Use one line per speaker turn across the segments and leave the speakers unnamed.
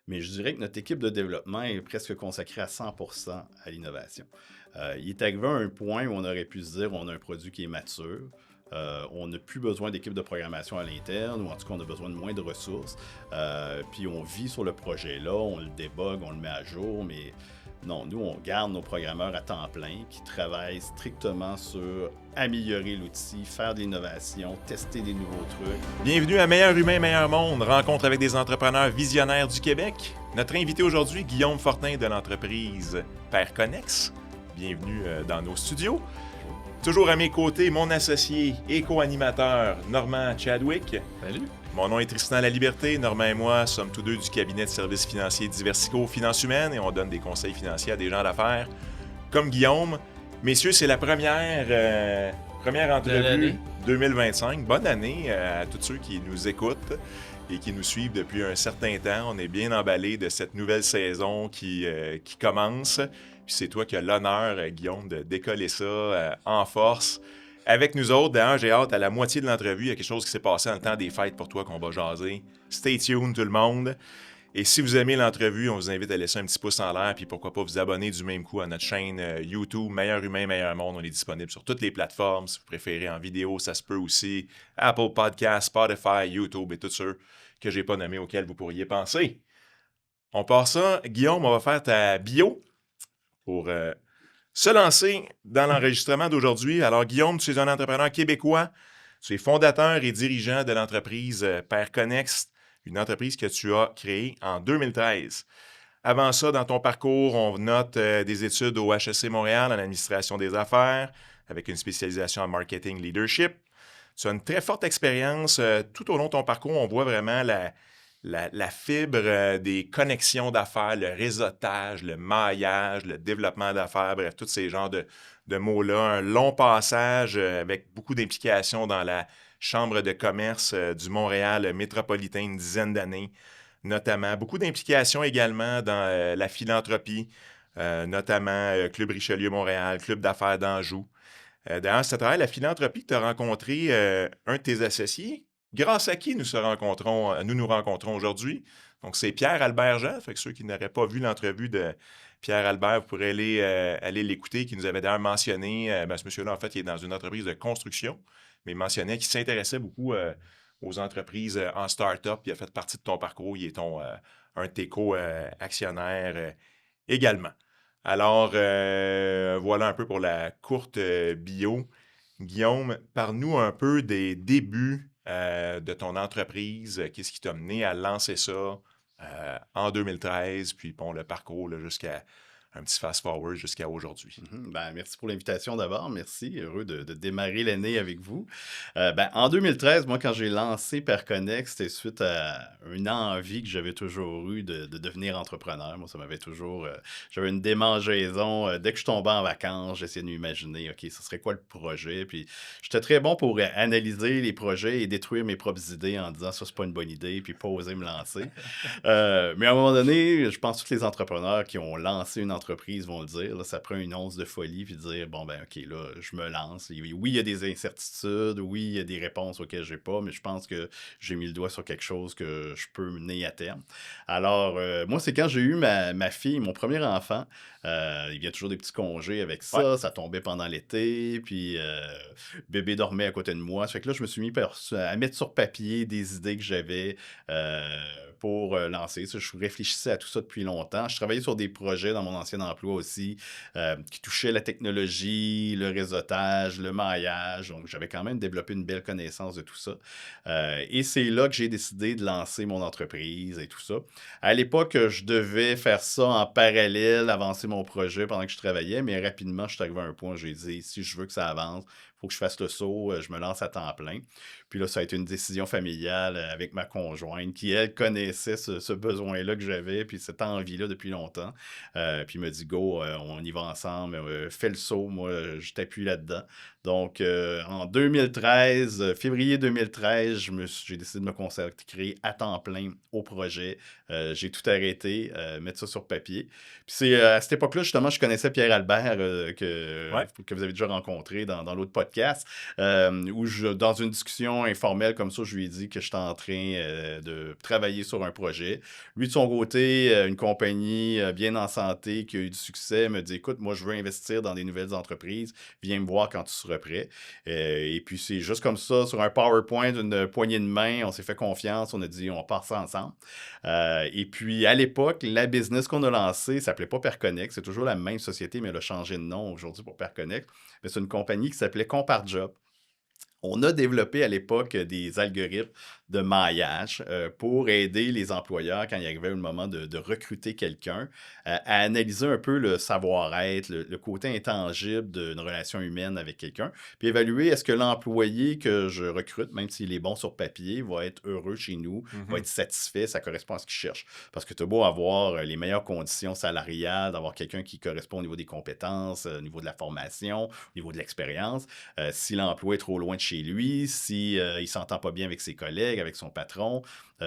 mais je dirais que notre équipe de développement est presque consacrée à 100% à l'innovation. Il est arrivé à un point où on aurait pu se dire on a un produit qui est mature. On n'a plus besoin d'équipe de programmation à l'interne, ou en tout cas, on a besoin de moins de ressources. Puis on vit sur le projet-là, on le débug, on le met à jour, mais non, nous, on garde nos programmeurs à temps plein qui travaillent strictement sur améliorer l'outil, faire de l'innovation, tester des nouveaux trucs.
Bienvenue à Meilleur Humain, Meilleur Monde, rencontre avec des entrepreneurs visionnaires du Québec. Notre invité aujourd'hui, Guillaume Fortin de l'entreprise Père Connex. Bienvenue dans nos studios. Toujours à mes côtés, mon associé et co-animateur, Normand Chadwick.
Salut!
Mon nom est Tristan Laliberté. Normand et moi sommes tous deux du cabinet de services financiers Diversico Finances Humaines et on donne des conseils financiers à des gens d'affaires comme Guillaume. Messieurs, c'est la première entrevue 2025. Bonne année à tous ceux qui nous écoutent et qui nous suivent depuis un certain temps. On est bien emballés de cette nouvelle saison qui commence. Puis c'est toi qui as l'honneur, Guillaume, de décoller ça en force. Avec nous autres, d'ailleurs, j'ai hâte à la moitié de l'entrevue. Il y a quelque chose qui s'est passé en le temps des fêtes pour toi qu'on va jaser. Stay tuned, tout le monde. Et si vous aimez l'entrevue, on vous invite à laisser un petit pouce en l'air, puis pourquoi pas vous abonner du même coup à notre chaîne YouTube, Meilleur Humain, Meilleur Monde. On est disponible sur toutes les plateformes. Si vous préférez en vidéo, ça se peut aussi. Apple Podcasts, Spotify, YouTube et tout ceux que j'ai pas nommés auxquels vous pourriez penser. On part ça. Guillaume, on va faire ta bio pour se lancer dans l'enregistrement d'aujourd'hui. Alors, Guillaume, tu es un entrepreneur québécois. Tu es fondateur et dirigeant de l'entreprise Père Connex, une entreprise que tu as créée en 2013. Avant ça, dans ton parcours, on note des études au HEC Montréal en administration des affaires, avec une spécialisation en marketing leadership. Tu as une très forte expérience. Tout au long de ton parcours, on voit vraiment la fibre des connexions d'affaires, le réseautage, le maillage, le développement d'affaires, bref, tous ces genres de mots-là. Un long passage avec beaucoup d'implications dans la Chambre de commerce du Montréal métropolitain, une dizaine d'années, notamment. Beaucoup d'implications également dans la philanthropie, notamment Club Richelieu Montréal, Club d'affaires d'Anjou. D'ailleurs, c'est à travers la philanthropie que tu as rencontré un de tes associés, grâce à qui nous nous rencontrons aujourd'hui. Donc, c'est Pierre-Albert Jean. Fait que ceux qui n'auraient pas vu l'entrevue de Pierre-Albert, vous pourrez aller l'écouter, qui nous avait d'ailleurs mentionné, ce monsieur-là, en fait, il est dans une entreprise de construction, mais il mentionnait qu'il s'intéressait beaucoup aux entreprises en start-up. Il a fait partie de ton parcours. Il est un de tes co-actionnaires également. Alors, voilà un peu pour la courte bio. Guillaume, parle-nous un peu des débuts de ton entreprise. Qu'est-ce qui t'a mené à lancer ça en 2013, puis bon, le parcours là, jusqu'à un petit fast-forward jusqu'à aujourd'hui.
Merci pour l'invitation d'abord. Merci. Heureux de démarrer l'année avec vous. En 2013, moi, quand j'ai lancé Perconnex, c'était suite à une envie que j'avais toujours eue de devenir entrepreneur. Moi, ça m'avait toujours... j'avais une démangeaison. Dès que je tombais en vacances, j'essayais de m'imaginer, OK, ce serait quoi le projet? Puis j'étais très bon pour analyser les projets et détruire mes propres idées en disant, ça, c'est pas une bonne idée, puis pas oser me lancer. Mais à un moment donné, je pense que tous les entrepreneurs qui ont lancé une entreprise vont le dire, là, ça prend une once de folie, puis dire, OK, là, je me lance. Et oui, il y a des incertitudes, oui, il y a des réponses auxquelles j'ai pas, mais je pense que j'ai mis le doigt sur quelque chose que je peux mener à terme. Alors, moi, c'est quand j'ai eu ma fille, mon premier enfant, il y a toujours des petits congés avec ça,
Ouais.
ça tombait pendant l'été, puis bébé dormait à côté de moi. Ça fait que là, je me suis mis à mettre sur papier des idées que j'avais pour lancer ça. Je réfléchissais à tout ça depuis longtemps. Je travaillais sur des projets dans mon ancien emploi aussi qui touchaient la technologie, le réseautage, le maillage. Donc, j'avais quand même développé une belle connaissance de tout ça. Et c'est là que j'ai décidé de lancer mon entreprise et tout ça. À l'époque, je devais faire ça en parallèle, avancer mon projet pendant que je travaillais, mais rapidement, je suis arrivé à un point où j'ai dit, si je veux que ça avance, il faut que je fasse le saut, je me lance à temps plein. Puis là, ça a été une décision familiale avec ma conjointe qui, elle, connaissait ce besoin-là que j'avais, puis cette envie-là depuis longtemps. Puis il m'a dit, go, on y va ensemble, fais le saut, moi, je t'appuie là-dedans. Donc, en 2013, février 2013, j'ai décidé de me consacrer à temps plein au projet. J'ai tout arrêté, mettre ça sur papier. Puis c'est à cette époque-là, justement, je connaissais Pierre Albert,
Ouais.
que vous avez déjà rencontré dans l'autre podcast podcast, où dans une discussion informelle comme ça, je lui ai dit que j'étais en train de travailler sur un projet. Lui, de son côté, une compagnie bien en santé qui a eu du succès, me dit, écoute, moi, je veux investir dans des nouvelles entreprises, viens me voir quand tu seras prêt. Et puis, c'est juste comme ça, sur un PowerPoint, une poignée de main, on s'est fait confiance, on a dit, on part ça ensemble. Et puis, à l'époque, la business qu'on a lancée s'appelait pas Perconnect, c'est toujours la même société, mais elle a changé de nom aujourd'hui pour Perconnect. Mais c'est une compagnie qui s'appelait CompartJob. On a développé à l'époque des algorithmes de maillage pour aider les employeurs quand il arrivait le moment de recruter quelqu'un à analyser un peu le savoir-être, le côté intangible d'une relation humaine avec quelqu'un, puis évaluer est-ce que l'employé que je recrute, même s'il est bon sur papier, va être heureux chez nous, va être satisfait, ça correspond à ce qu'il cherche. Parce que tu as beau avoir les meilleures conditions salariales, d'avoir quelqu'un qui correspond au niveau des compétences, au niveau de la formation, au niveau de l'expérience, si l'emploi est trop loin de chez lui, si il ne s'entend pas bien avec ses collègues, avec son patron, vous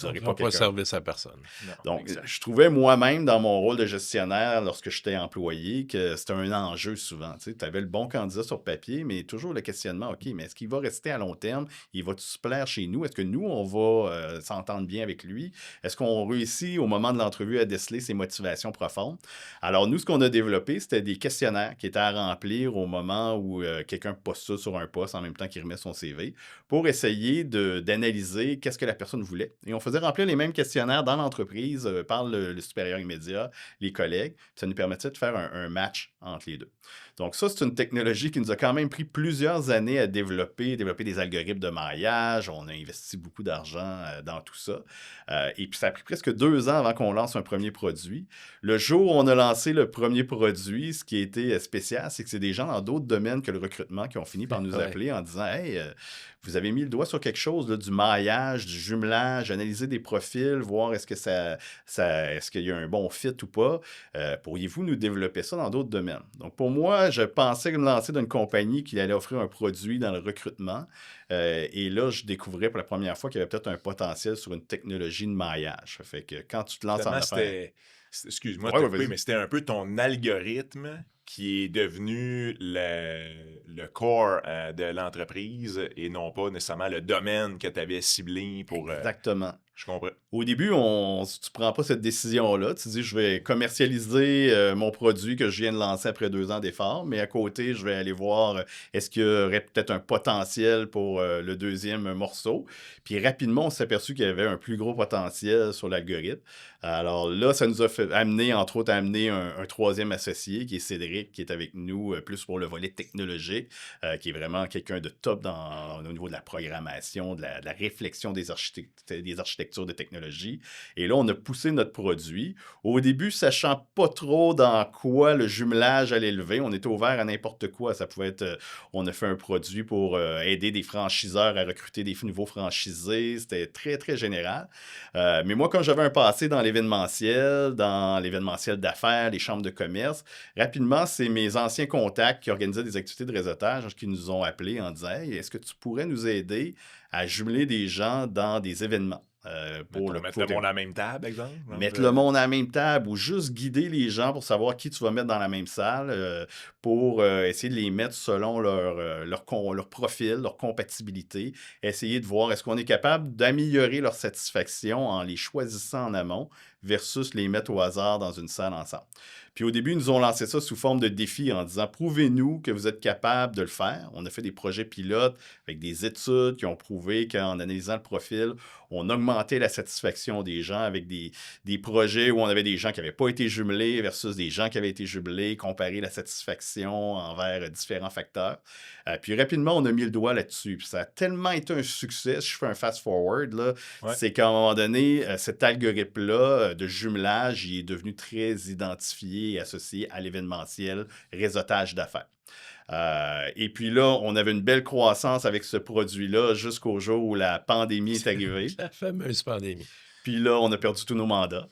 n'aurez pas quelqu'un.
service à personne.
Non,
Donc,
exact.
je trouvais moi-même, dans mon rôle de gestionnaire, lorsque j'étais employé, que c'était un enjeu souvent. Tu avais le bon candidat sur papier, mais toujours le questionnement, OK, mais est-ce qu'il va rester à long terme? Il va-tu se plaire chez nous? Est-ce que nous, on va s'entendre bien avec lui? Est-ce qu'on réussit, au moment de l'entrevue, à déceler ses motivations profondes? Alors, nous, ce qu'on a développé, c'était des questionnaires qui étaient à remplir au moment où quelqu'un postule sur un poste en même temps qu'il remet son CV pour essayer d'analyser qu'est-ce que la personne voulait. Et on faisait remplir les mêmes questionnaires dans l'entreprise par le supérieur immédiat, les collègues. Ça nous permettait de faire un match entre les deux. Donc ça, c'est une technologie qui nous a quand même pris plusieurs années à développer des algorithmes de maillage. On a investi beaucoup d'argent dans tout ça. Et puis ça a pris presque 2 ans avant qu'on lance un premier produit. Le jour où on a lancé le premier produit, ce qui a été spécial, c'est que c'est des gens dans d'autres domaines que le recrutement qui ont fini par nous appeler en disant « Hey, vous avez mis le doigt sur quelque chose, là, du maillage, du jumelage, analyser des profils, voir est-ce que est-ce qu'il y a un bon fit ou pas. Pourriez-vous nous développer ça dans d'autres domaines? » Donc, pour moi, je pensais me lancer dans une compagnie qui allait offrir un produit dans le recrutement. Et là, je découvrais pour la première fois qu'il y avait peut-être un potentiel sur une technologie de maillage. Ça fait que quand tu te lances en affaires...
Excuse-moi,
Ouais,
mais c'était un peu ton algorithme qui est devenu le core de l'entreprise et non pas nécessairement le domaine que tu avais ciblé pour...
Exactement.
Je comprends.
Au début, tu ne prends pas cette décision-là. Tu dis, je vais commercialiser mon produit que je viens de lancer après 2 ans d'efforts, mais à côté, je vais aller voir est-ce qu'il y aurait peut-être un potentiel pour le deuxième morceau. Puis rapidement, on s'est aperçu qu'il y avait un plus gros potentiel sur l'algorithme. Alors là, ça nous a amené, entre autres, un troisième associé qui est Cédric, qui est avec nous plus pour le volet technologique, qui est vraiment quelqu'un de top au niveau de la programmation, de la réflexion des architectures de technologie. Et là, on a poussé notre produit. Au début, sachant pas trop dans quoi le jumelage allait lever, on était ouvert à n'importe quoi. Ça pouvait être, on a fait un produit pour aider des franchiseurs à recruter des nouveaux franchisés. C'était très, très général. Mais moi, quand j'avais un passé dans l'événementiel d'affaires, les chambres de commerce, rapidement, c'est mes anciens contacts qui organisaient des activités de réseautage qui nous ont appelés en disant « Hey, est-ce que tu pourrais nous aider à jumeler des gens dans des événements? »
Pour mettre le monde à la même table, exemple.
Mettre le monde à la même table ou juste guider les gens pour savoir qui tu vas mettre dans la même salle pour essayer de les mettre selon leur profil, leur compatibilité, essayer de voir est-ce qu'on est capable d'améliorer leur satisfaction en les choisissant en amont versus les mettre au hasard dans une salle ensemble. Puis au début, ils nous ont lancé ça sous forme de défi en disant « Prouvez-nous que vous êtes capable de le faire. » On a fait des projets pilotes avec des études qui ont prouvé qu'en analysant le profil, on augmentait la satisfaction des gens avec des projets où on avait des gens qui n'avaient pas été jumelés versus des gens qui avaient été jumelés, comparer la satisfaction envers différents facteurs. Puis rapidement, on a mis le doigt là-dessus. Puis ça a tellement été un succès, si je fais un fast-forward, là, c'est qu'à un moment donné, cet algorithme-là de jumelage, il est devenu très identifié et associé à l'événementiel réseautage d'affaires. Et puis là, on avait une belle croissance avec ce produit-là jusqu'au jour où la pandémie est arrivée.
La fameuse pandémie.
Puis là, on a perdu tous nos mandats.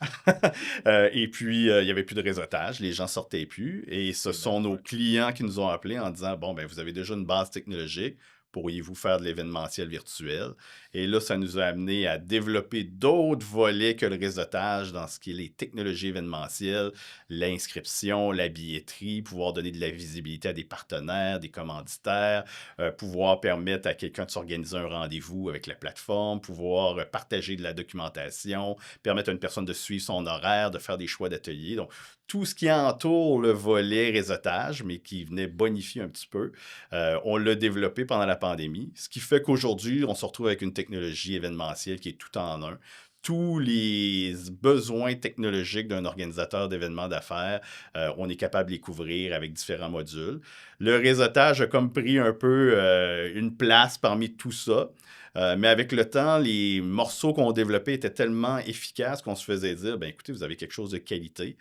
Et puis, il n'y avait plus de réseautage. Les gens ne sortaient plus. Et ce sont nos clients qui nous ont appelés en disant, bon, ben vous avez déjà une base technologique. Pourriez-vous faire de l'événementiel virtuel? Et là, ça nous a amené à développer d'autres volets que le réseautage dans ce qui est les technologies événementielles, l'inscription, la billetterie, pouvoir donner de la visibilité à des partenaires, des commanditaires, pouvoir permettre à quelqu'un de s'organiser un rendez-vous avec la plateforme, pouvoir partager de la documentation, permettre à une personne de suivre son horaire, de faire des choix d'atelier. Donc, tout ce qui entoure le volet réseautage, mais qui venait bonifier un petit peu, on l'a développé pendant la pandémie, ce qui fait qu'aujourd'hui, on se retrouve avec une technologie événementielle qui est tout en un. Tous les besoins technologiques d'un organisateur d'événements d'affaires, on est capable de les couvrir avec différents modules. Le réseautage a comme pris un peu une place parmi tout ça. Mais avec le temps, les morceaux qu'on développait étaient tellement efficaces qu'on se faisait dire, ben écoutez, vous avez quelque chose de qualité.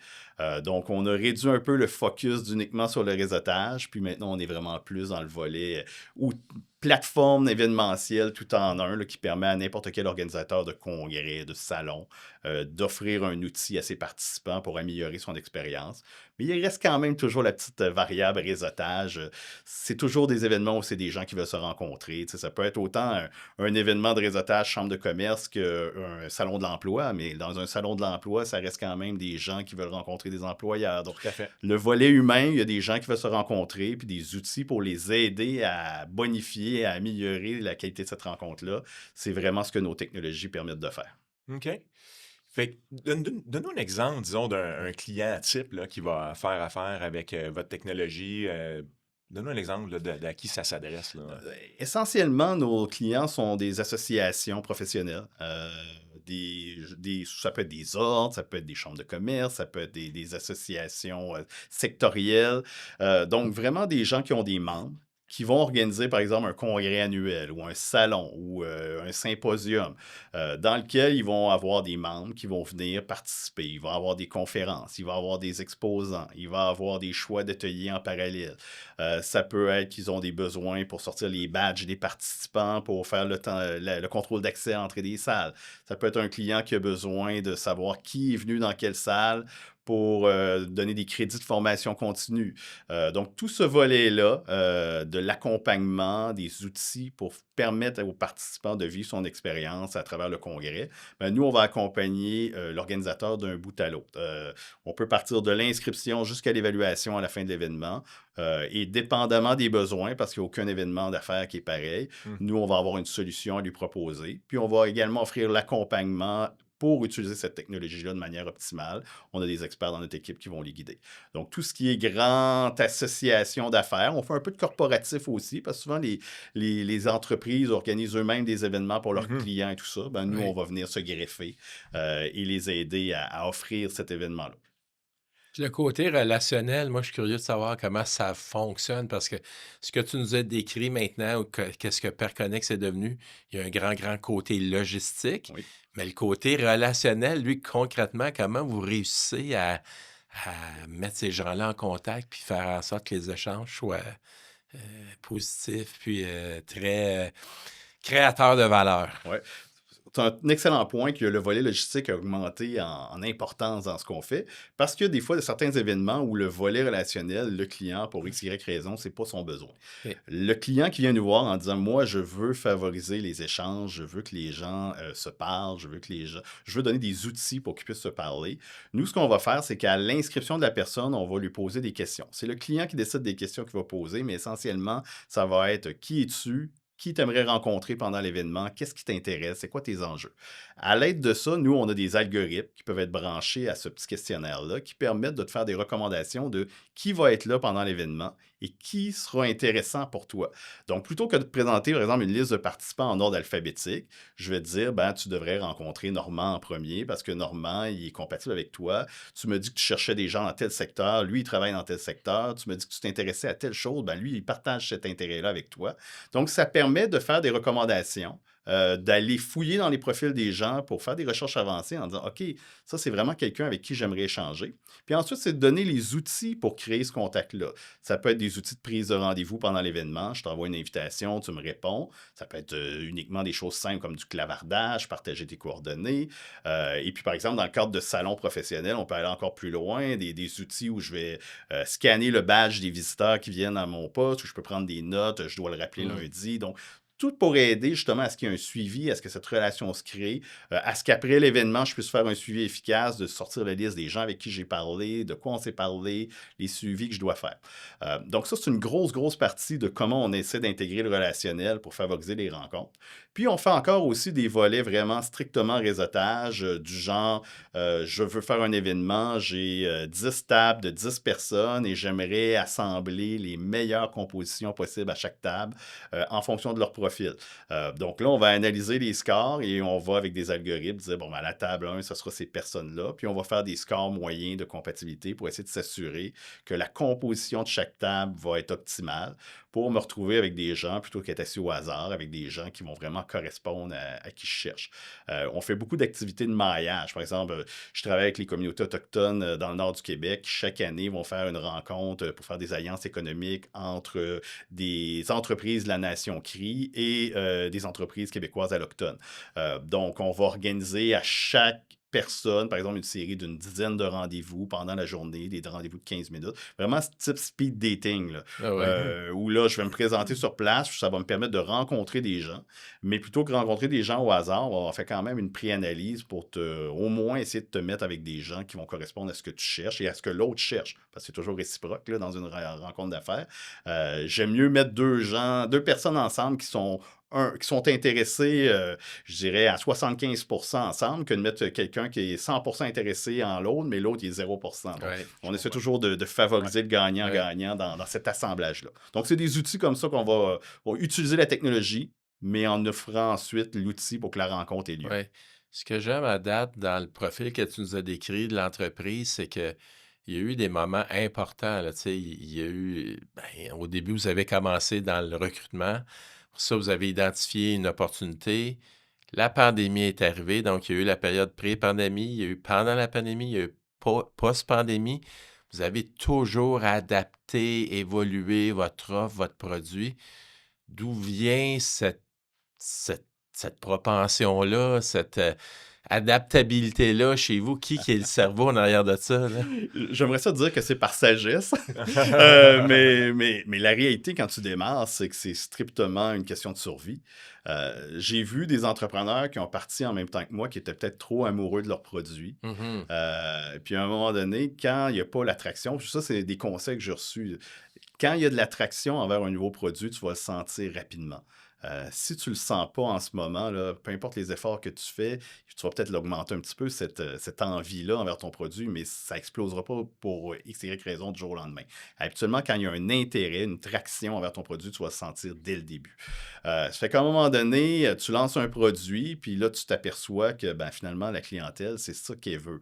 Donc, on a réduit un peu le focus uniquement sur le réseautage, puis maintenant, on est vraiment plus dans le volet ou plateforme événementielle tout en un là, qui permet à n'importe quel organisateur de congrès, de salon, d'offrir un outil à ses participants pour améliorer son expérience. Mais il reste quand même toujours la petite variable réseautage. C'est toujours des événements où c'est des gens qui veulent se rencontrer. Tu sais, ça peut être autant un événement de réseautage chambre de commerce qu'un salon de l'emploi, mais dans un salon de l'emploi, ça reste quand même des gens qui veulent rencontrer des employeurs. Donc,
Tout à fait.
le volet humain, il y a des gens qui veulent se rencontrer, puis des outils pour les aider à bonifier, à améliorer la qualité de cette rencontre-là. C'est vraiment ce que nos technologies permettent de faire.
OK. Fait que donne-nous un exemple, disons, d'un client type là, qui va faire affaire avec votre technologie. Donne-nous un exemple là, à qui ça s'adresse. Là.
Essentiellement, nos clients sont des associations professionnelles. Ça peut être des ordres, ça peut être des chambres de commerce, ça peut être des associations sectorielles. Donc, vraiment des gens qui ont des membres qui vont organiser, par exemple, un congrès annuel ou un salon ou un symposium dans lequel ils vont avoir des membres qui vont venir participer. Il va y avoir des conférences, il va y avoir des exposants, il va y avoir des choix d'ateliers en parallèle. Ça peut être qu'ils ont des besoins pour sortir les badges des participants, pour faire le contrôle d'accès à l'entrée des salles. Ça peut être un client qui a besoin de savoir qui est venu dans quelle salle pour donner des crédits de formation continue. Donc, tout ce volet-là, de l'accompagnement, des outils pour permettre aux participants de vivre son expérience à travers le congrès, ben, nous, on va accompagner l'organisateur d'un bout à l'autre. On peut partir de l'inscription jusqu'à l'évaluation à la fin de l'événement. Et dépendamment des besoins, parce qu'il n'y a aucun événement d'affaires qui est pareil, nous, on va avoir une solution à lui proposer. Puis, on va également offrir l'accompagnement pour utiliser cette technologie-là de manière optimale. On a des experts dans notre équipe qui vont les guider. Donc, tout ce qui est grande association d'affaires, on fait un peu de corporatif aussi, parce que souvent, les entreprises organisent eux-mêmes des événements pour leurs clients et tout ça. Ben, nous,
Oui.
on va venir se greffer et les aider à offrir cet événement-là.
Puis le côté relationnel, moi, je suis curieux de savoir comment ça fonctionne parce que ce que tu nous as décrit maintenant, ou qu'est-ce que Perconnex est devenu, il y a un grand, grand côté logistique,
Oui.
mais le côté relationnel, lui, concrètement, comment vous réussissez à mettre ces gens-là en contact puis faire en sorte que les échanges soient positifs puis très créateurs de valeur?
Ouais. C'est un excellent point que le volet logistique a augmenté en importance dans ce qu'on fait, parce que des fois, il y a certains événements où le volet relationnel, le client, pour X, Y raison, c'est pas son besoin.
OK.
Le client qui vient nous voir en disant, moi, je veux favoriser les échanges, je veux que les gens se parlent, je veux donner des outils pour qu'ils puissent se parler. Nous, ce qu'on va faire, c'est qu'à l'inscription de la personne, on va lui poser des questions. C'est le client qui décide des questions qu'il va poser, mais essentiellement, ça va être qui es-tu? Qui t'aimerais rencontrer pendant l'événement? Qu'est-ce qui t'intéresse? C'est quoi tes enjeux? À l'aide de ça, nous, on a des algorithmes qui peuvent être branchés à ce petit questionnaire-là qui permettent de te faire des recommandations de qui va être là pendant l'événement et qui sera intéressant pour toi. Donc, plutôt que de te présenter, par exemple, une liste de participants en ordre alphabétique, je vais te dire, ben, tu devrais rencontrer Normand en premier parce que Normand, il est compatible avec toi. Tu me dis que tu cherchais des gens dans tel secteur, lui, il travaille dans tel secteur. Tu me dis que tu t'intéressais à telle chose, ben, lui, il partage cet intérêt-là avec toi. Donc, ça permet de faire des recommandations, d'aller fouiller dans les profils des gens pour faire des recherches avancées en disant, OK, ça, c'est vraiment quelqu'un avec qui j'aimerais échanger. Puis ensuite, c'est de donner les outils pour créer ce contact-là. Ça peut être des outils de prise de rendez-vous pendant l'événement. Je t'envoie une invitation, tu me réponds. Ça peut être uniquement des choses simples comme du clavardage, partager tes coordonnées. Et puis, par exemple, dans le cadre de salons professionnels, on peut aller encore plus loin, des outils où je vais scanner le badge des visiteurs qui viennent à mon poste, où je peux prendre des notes, je dois le rappeler lundi. Donc, tout pour aider justement à ce qu'il y ait un suivi, à ce que cette relation se crée, à ce qu'après l'événement, je puisse faire un suivi efficace, de sortir la liste des gens avec qui j'ai parlé, de quoi on s'est parlé, les suivis que je dois faire. Donc ça, c'est une grosse, grosse partie de comment on essaie d'intégrer le relationnel pour favoriser les rencontres. Puis on fait encore aussi des volets vraiment strictement réseautage, du genre, je veux faire un événement, j'ai 10 tables de 10 personnes et j'aimerais assembler les meilleures compositions possibles à chaque table en fonction de leur profil. Donc là, on va analyser les scores et on va avec des algorithmes dire, bon, ben, à la table 1, ce sera ces personnes-là. Puis on va faire des scores moyens de compatibilité pour essayer de s'assurer que la composition de chaque table va être optimale pour me retrouver avec des gens plutôt qu'être assis au hasard, avec des gens qui vont vraiment correspondre à qui je cherche. On fait beaucoup d'activités de maillage. Par exemple, je travaille avec les communautés autochtones dans le nord du Québec qui, chaque année, vont faire une rencontre pour faire des alliances économiques entre des entreprises de la nation CRI et des entreprises québécoises allochtones. Donc, on va organiser à chaque personne, par exemple, une série d'une dizaine de rendez-vous pendant la journée, des rendez-vous de 15 minutes. Vraiment ce type speed dating, là,
Ah ouais.
où là, je vais me présenter sur place, ça va me permettre de rencontrer des gens. Mais plutôt que rencontrer des gens au hasard, on va faire quand même une pré-analyse pour au moins essayer de te mettre avec des gens qui vont correspondre à ce que tu cherches et à ce que l'autre cherche. Parce que c'est toujours réciproque là, dans une rencontre d'affaires. J'aime mieux mettre deux personnes ensemble qui sont intéressés, je dirais, à 75% ensemble, que de mettre quelqu'un qui est 100% intéressé en l'autre, mais l'autre, il est 0%. Donc,
Ouais,
on essaie
comprends.
toujours de favoriser
Ouais.
le gagnant-gagnant dans cet assemblage-là. Donc, c'est des outils comme ça qu'on va utiliser la technologie, mais en offrant ensuite l'outil pour que la rencontre ait lieu.
ouais. Ce que j'aime à date dans le profil que tu nous as décrit de l'entreprise, c'est que il y a eu des moments importants, là, tu sais, il y a eu, ben, au début, vous avez commencé dans le recrutement. Pour ça, vous avez identifié une opportunité. La pandémie est arrivée, donc il y a eu la période pré-pandémie, il y a eu pendant la pandémie, il y a eu post-pandémie. Vous avez toujours adapté, évolué votre offre, votre produit. D'où vient cette propension-là, cette adaptabilité-là chez vous? Qui est le cerveau en arrière de ça, là?
J'aimerais ça dire que c'est par sagesse, mais la réalité, quand tu démarres, c'est que c'est strictement une question de survie. J'ai vu des entrepreneurs qui ont parti en même temps que moi, qui étaient peut-être trop amoureux de leurs produits.
Mhm.
Puis à un moment donné, quand il n'y a pas l'attraction, puis ça, c'est des conseils que j'ai reçus. Quand il y a de l'attraction envers un nouveau produit, tu vas le sentir rapidement. Si tu ne le sens pas en ce moment, là, peu importe les efforts que tu fais, tu vas peut-être l'augmenter un petit peu, cette envie-là envers ton produit, mais ça n'explosera pas pour X, Y raison du jour au lendemain. Habituellement, quand il y a un intérêt, une traction envers ton produit, tu vas le sentir dès le début. Ça fait qu'à un moment donné, tu lances un produit, puis là, tu t'aperçois que ben, finalement, la clientèle, c'est ça qu'elle veut.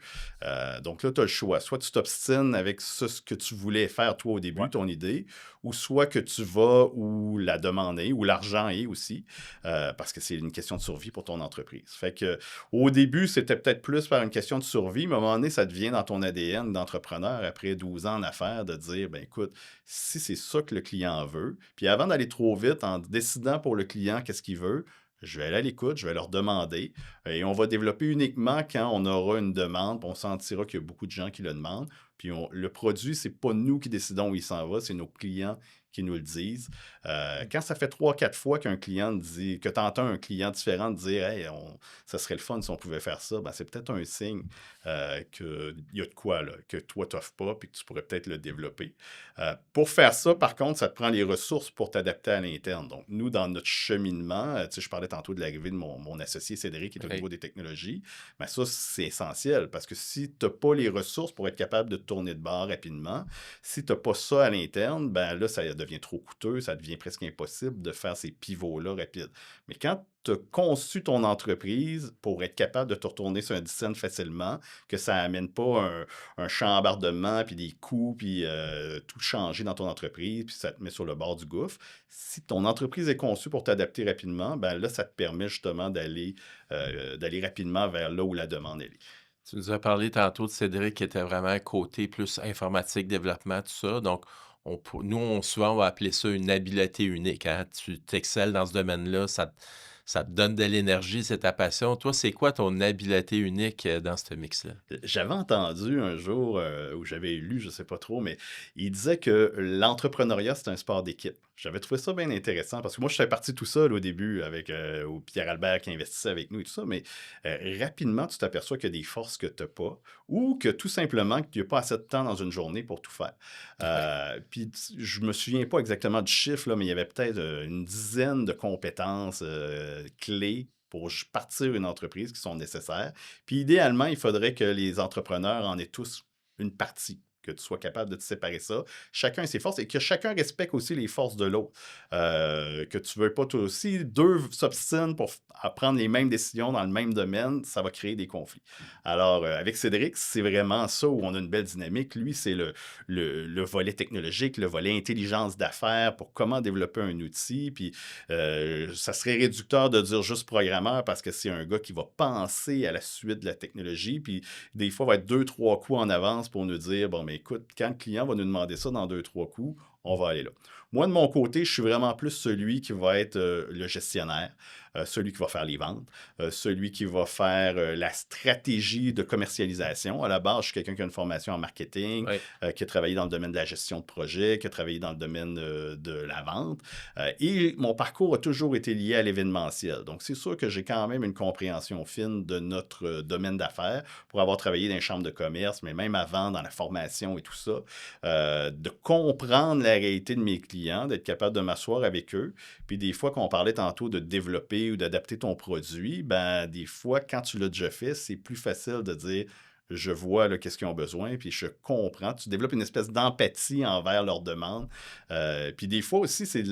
Donc là, tu as le choix. Soit tu t'obstines avec ce que tu voulais faire toi au début,
Ouais.
ton idée, ou soit que tu vas où la demande est, où l'argent est aussi, parce que c'est une question de survie pour ton entreprise. Fait que au début, c'était peut-être plus par une question de survie, mais à un moment donné, ça devient dans ton ADN d'entrepreneur, après 12 ans en affaires, de dire, ben écoute, si c'est ça que le client veut, puis avant d'aller trop vite, en décidant pour le client qu'est-ce qu'il veut, je vais aller à l'écoute, je vais leur demander, et on va développer uniquement quand on aura une demande, puis on sentira qu'il y a beaucoup de gens qui le demandent. Puis le produit, c'est pas nous qui décidons où il s'en va, c'est nos clients qui nous le disent. Quand ça fait 3-4 fois qu'un client dit, que tu entends un client différent te dire Hey, ça serait le fun si on pouvait faire ça, ben, c'est peut-être un signe qu'il y a de quoi là, que toi, tu n'offres pas et que tu pourrais peut-être le développer. Pour faire ça, par contre, ça te prend les ressources pour t'adapter à l'interne. Donc, nous, dans notre cheminement, tu sais, je parlais tantôt de l'arrivée de mon associé Cédric qui est au
Oui.
niveau des technologies, ben ça, c'est essentiel parce que si tu n'as pas les ressources pour être capable de tourner de bord rapidement, si tu n'as pas ça à l'interne, ben là, ça devient trop coûteux, ça devient presque impossible de faire ces pivots-là rapides. Mais quand tu as conçu ton entreprise pour être capable de te retourner sur un dizaine facilement, que ça n'amène pas un chambardement, puis des coûts, puis tout changer dans ton entreprise, puis ça te met sur le bord du gouffre. Si ton entreprise est conçue pour t'adapter rapidement, ben là, ça te permet justement d'aller rapidement vers là où la demande elle est.
Tu nous as parlé tantôt de Cédric qui était vraiment côté plus informatique, développement, tout ça. Donc, souvent, on va appeler ça une habileté unique, hein. Tu t'excelles dans ce domaine-là, ça te donne de l'énergie, c'est ta passion. Toi, c'est quoi ton habileté unique dans ce mix-là?
J'avais entendu un jour, où j'avais lu, je sais pas trop, mais il disait que l'entrepreneuriat, c'est un sport d'équipe. J'avais trouvé ça bien intéressant parce que moi, je faisais partie tout seul au début avec au Pierre Albert qui investissait avec nous et tout ça, mais rapidement, tu t'aperçois qu'il y a des forces que tu n'as pas ou que tout simplement qu'il n'y a pas assez de temps dans une journée pour tout faire.
Ouais.
Puis je me souviens pas exactement du chiffre, là, mais il y avait peut-être une dizaine de compétences clés pour partir une entreprise qui sont nécessaires. Puis idéalement, il faudrait que les entrepreneurs en aient tous une partie, que tu sois capable de te séparer ça. Chacun a ses forces et que chacun respecte aussi les forces de l'autre. Que tu ne veux pas toi aussi, deux s'obstinent pour prendre les mêmes décisions dans le même domaine, ça va créer des conflits. Alors, avec Cédric, c'est vraiment ça où on a une belle dynamique. Lui, c'est le volet technologique, le volet intelligence d'affaires pour comment développer un outil. Puis, ça serait réducteur de dire juste programmeur parce que c'est un gars qui va penser à la suite de la technologie. Puis, des fois, va être 2, 3 coups en avance pour nous dire, bon, mais écoute, quand le client va nous demander ça dans 2, 3 coups, on va aller là. Moi, de mon côté, je suis vraiment plus celui qui va être le gestionnaire, celui qui va faire les ventes, celui qui va faire la stratégie de commercialisation. À la base, je suis quelqu'un qui a une formation en marketing,
Ouais.
qui a travaillé dans le domaine de la gestion de projet, qui a travaillé dans le domaine de la vente. Et mon parcours a toujours été lié à l'événementiel. Donc, c'est sûr que j'ai quand même une compréhension fine de notre domaine d'affaires pour avoir travaillé dans les chambres de commerce, mais même avant, dans la formation et tout ça, de comprendre la réalité de mes clients, d'être capable de m'asseoir avec eux. Puis des fois, quand on parlait tantôt de développer ou d'adapter ton produit, ben des fois, quand tu l'as déjà fait, c'est plus facile de dire je vois là, qu'est-ce qu'ils ont besoin, puis je comprends. Tu développes une espèce d'empathie envers leurs demandes. Puis des fois aussi, c'est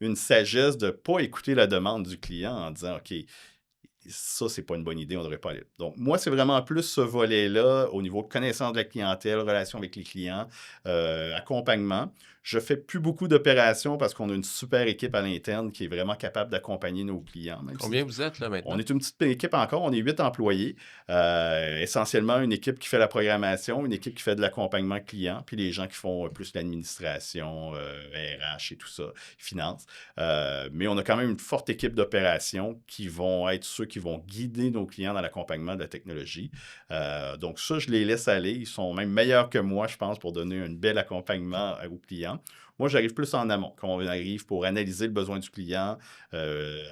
une sagesse de ne pas écouter la demande du client en disant OK, ça, c'est pas une bonne idée, on ne devrait pas aller là. Donc, moi, c'est vraiment plus ce volet-là au niveau connaissance de la clientèle, relation avec les clients, accompagnement. Je fais plus beaucoup d'opérations parce qu'on a une super équipe à l'interne qui est vraiment capable d'accompagner nos clients. Même si
Combien vous êtes là
on
maintenant?
est une petite équipe encore, on est 8 employés. Essentiellement, une équipe qui fait la programmation, une équipe qui fait de l'accompagnement client, puis les gens qui font plus l'administration, RH et tout ça, finance. Mais on a quand même une forte équipe d'opérations qui vont être ceux qui vont guider nos clients dans l'accompagnement de la technologie. Donc ça, je les laisse aller. Ils sont même meilleurs que moi, je pense, pour donner un bel accompagnement aux clients. Moi, j'arrive plus en amont, quand on arrive pour analyser le besoin du client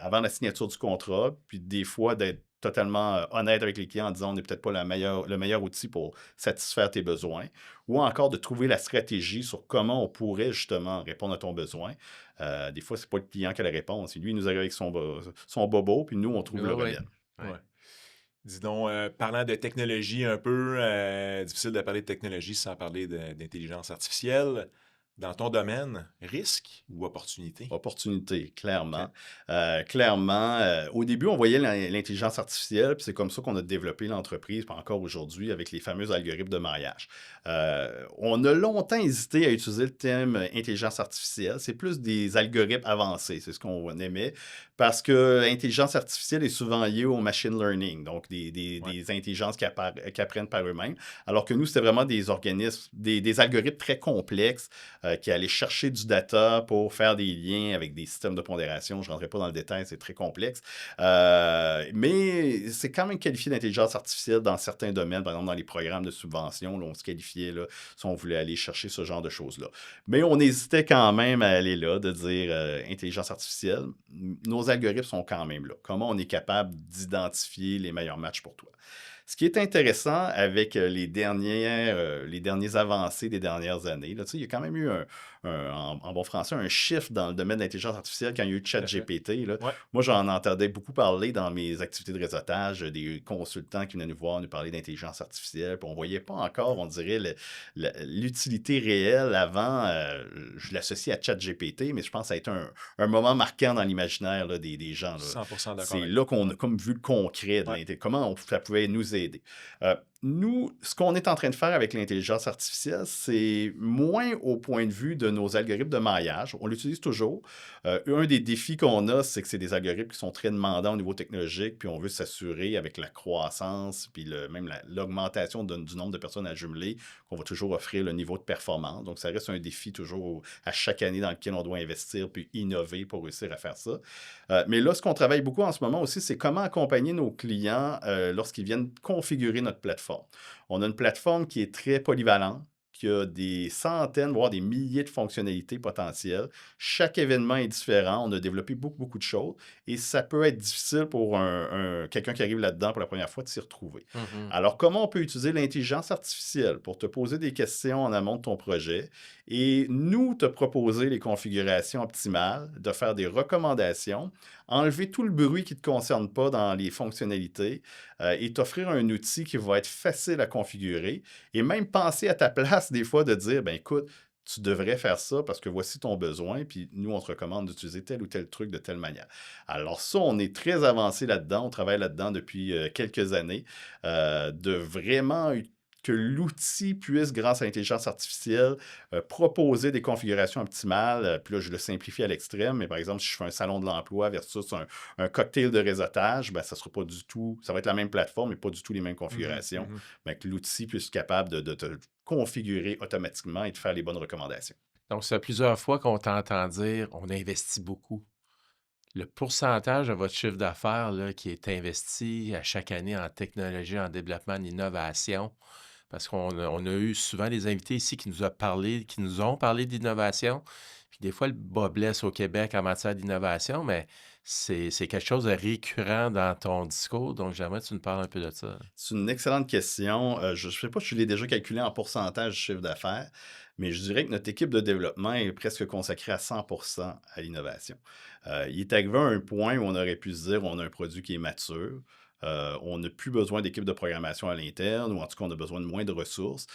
avant la signature du contrat, puis des fois d'être totalement honnête avec les clients en disant on n'est peut-être pas le meilleur outil pour satisfaire tes besoins, ou encore de trouver la stratégie sur comment on pourrait justement répondre à ton besoin. Des fois, c'est pas le client qui a la réponse. Lui, il nous arrive avec son bobo, puis nous, on trouve
Oui,
le
oui.
remède.
Ouais.
Ouais. Dis donc, parlant de technologie un peu, difficile de parler de technologie sans parler d'intelligence artificielle. Dans ton domaine, risque ou opportunité?
Opportunité,
OK.
clairement. Clairement, au début, on voyait l'intelligence artificielle, puis c'est comme ça qu'on a développé l'entreprise, puis encore aujourd'hui, avec les fameux algorithmes de mariage. On a longtemps hésité à utiliser le terme intelligence artificielle. C'est plus des algorithmes avancés, c'est ce qu'on aimait, parce que l'intelligence artificielle est souvent liée au machine learning, donc
Ouais.
des intelligences qui apprennent par eux-mêmes, alors que nous, c'était vraiment des organismes, des algorithmes très complexes qui allaient chercher du data pour faire des liens avec des systèmes de pondération. Je ne rentrerai pas dans le détail, c'est très complexe. Mais c'est quand même qualifié d'intelligence artificielle dans certains domaines, par exemple dans les programmes de subvention, là, on se qualifiait là, si on voulait aller chercher ce genre de choses-là. Mais on hésitait quand même à aller là, de dire intelligence artificielle. Nos algorithmes sont quand même là. Comment on est capable d'identifier les meilleurs matchs pour toi? Ce qui est intéressant avec les derniers avancées des dernières années, là, il y a quand même eu en bon français un shift dans le domaine de l'intelligence artificielle quand il y a eu
Tout à fait.
ChatGPT. Là.
Ouais.
Moi, j'en entendais beaucoup parler dans mes activités de réseautage, des consultants qui venaient nous voir, nous parler d'intelligence artificielle. Puis on ne voyait pas encore, on dirait, l'utilité réelle avant. Je l'associe à ChatGPT, mais je pense que ça a été un moment marquant dans l'imaginaire là, des gens. Là.
100% d'accord
C'est
avec
là
toi.
qu'on a comme vu le concret de
Ouais.
comment ça pouvait nous aider. Nous, ce qu'on est en train de faire avec l'intelligence artificielle, c'est moins au point de vue de nos algorithmes de maillage. On l'utilise toujours. Un des défis qu'on a, c'est que c'est des algorithmes qui sont très demandants au niveau technologique, puis on veut s'assurer avec la croissance, puis même l'augmentation du nombre de personnes à jumeler, qu'on va toujours offrir le niveau de performance. Donc, ça reste un défi toujours à chaque année dans lequel on doit investir puis innover pour réussir à faire ça. Mais là, ce qu'on travaille beaucoup en ce moment aussi, c'est comment accompagner nos clients lorsqu'ils viennent configurer notre plateforme. On a une plateforme qui est très polyvalente, qui a des centaines, voire des milliers de fonctionnalités potentielles. Chaque événement est différent. On a développé beaucoup, beaucoup de choses et ça peut être difficile pour quelqu'un qui arrive là-dedans pour la première fois de s'y retrouver.
Mhm.
Alors, comment on peut utiliser l'intelligence artificielle pour te poser des questions en amont de ton projet et nous te proposer les configurations optimales, de faire des recommandations, enlever tout le bruit qui ne te concerne pas dans les fonctionnalités et t'offrir un outil qui va être facile à configurer et même penser à ta place des fois de dire, ben écoute, tu devrais faire ça parce que voici ton besoin, puis nous, on te recommande d'utiliser tel ou tel truc de telle manière. Alors ça, on est très avancé là-dedans, on travaille là-dedans depuis quelques années, de vraiment que l'outil puisse, grâce à l'intelligence artificielle, proposer des configurations optimales. Puis là, je le simplifie à l'extrême, mais par exemple, si je fais un salon de l'emploi versus un cocktail de réseautage, ben, ça sera pas du tout, ça va être la même plateforme, mais pas du tout les mêmes
Mhm,
configurations.
mhm.
Ben, que l'outil puisse être capable de te configurer automatiquement et de faire les bonnes recommandations.
Donc, ça fait plusieurs fois qu'on t'entend dire on investit beaucoup. Le pourcentage de votre chiffre d'affaires là, qui est investi à chaque année en technologie, en développement, en innovation, parce qu'on a eu souvent des invités ici qui nous ont parlé d'innovation. Puis des fois, le bas blesse au Québec en matière d'innovation, mais c'est quelque chose de récurrent dans ton discours. Donc, j'aimerais que tu nous parles un peu de ça.
C'est une excellente question. Je ne sais pas si je l'ai déjà calculé en pourcentage du chiffre d'affaires, mais je dirais que notre équipe de développement est presque consacrée à 100% à l'innovation. Il est arrivé à un point où on aurait pu se dire on a un produit qui est mature. On n'a plus besoin d'équipe de programmation à l'interne, ou en tout cas, on a besoin de moins de ressources.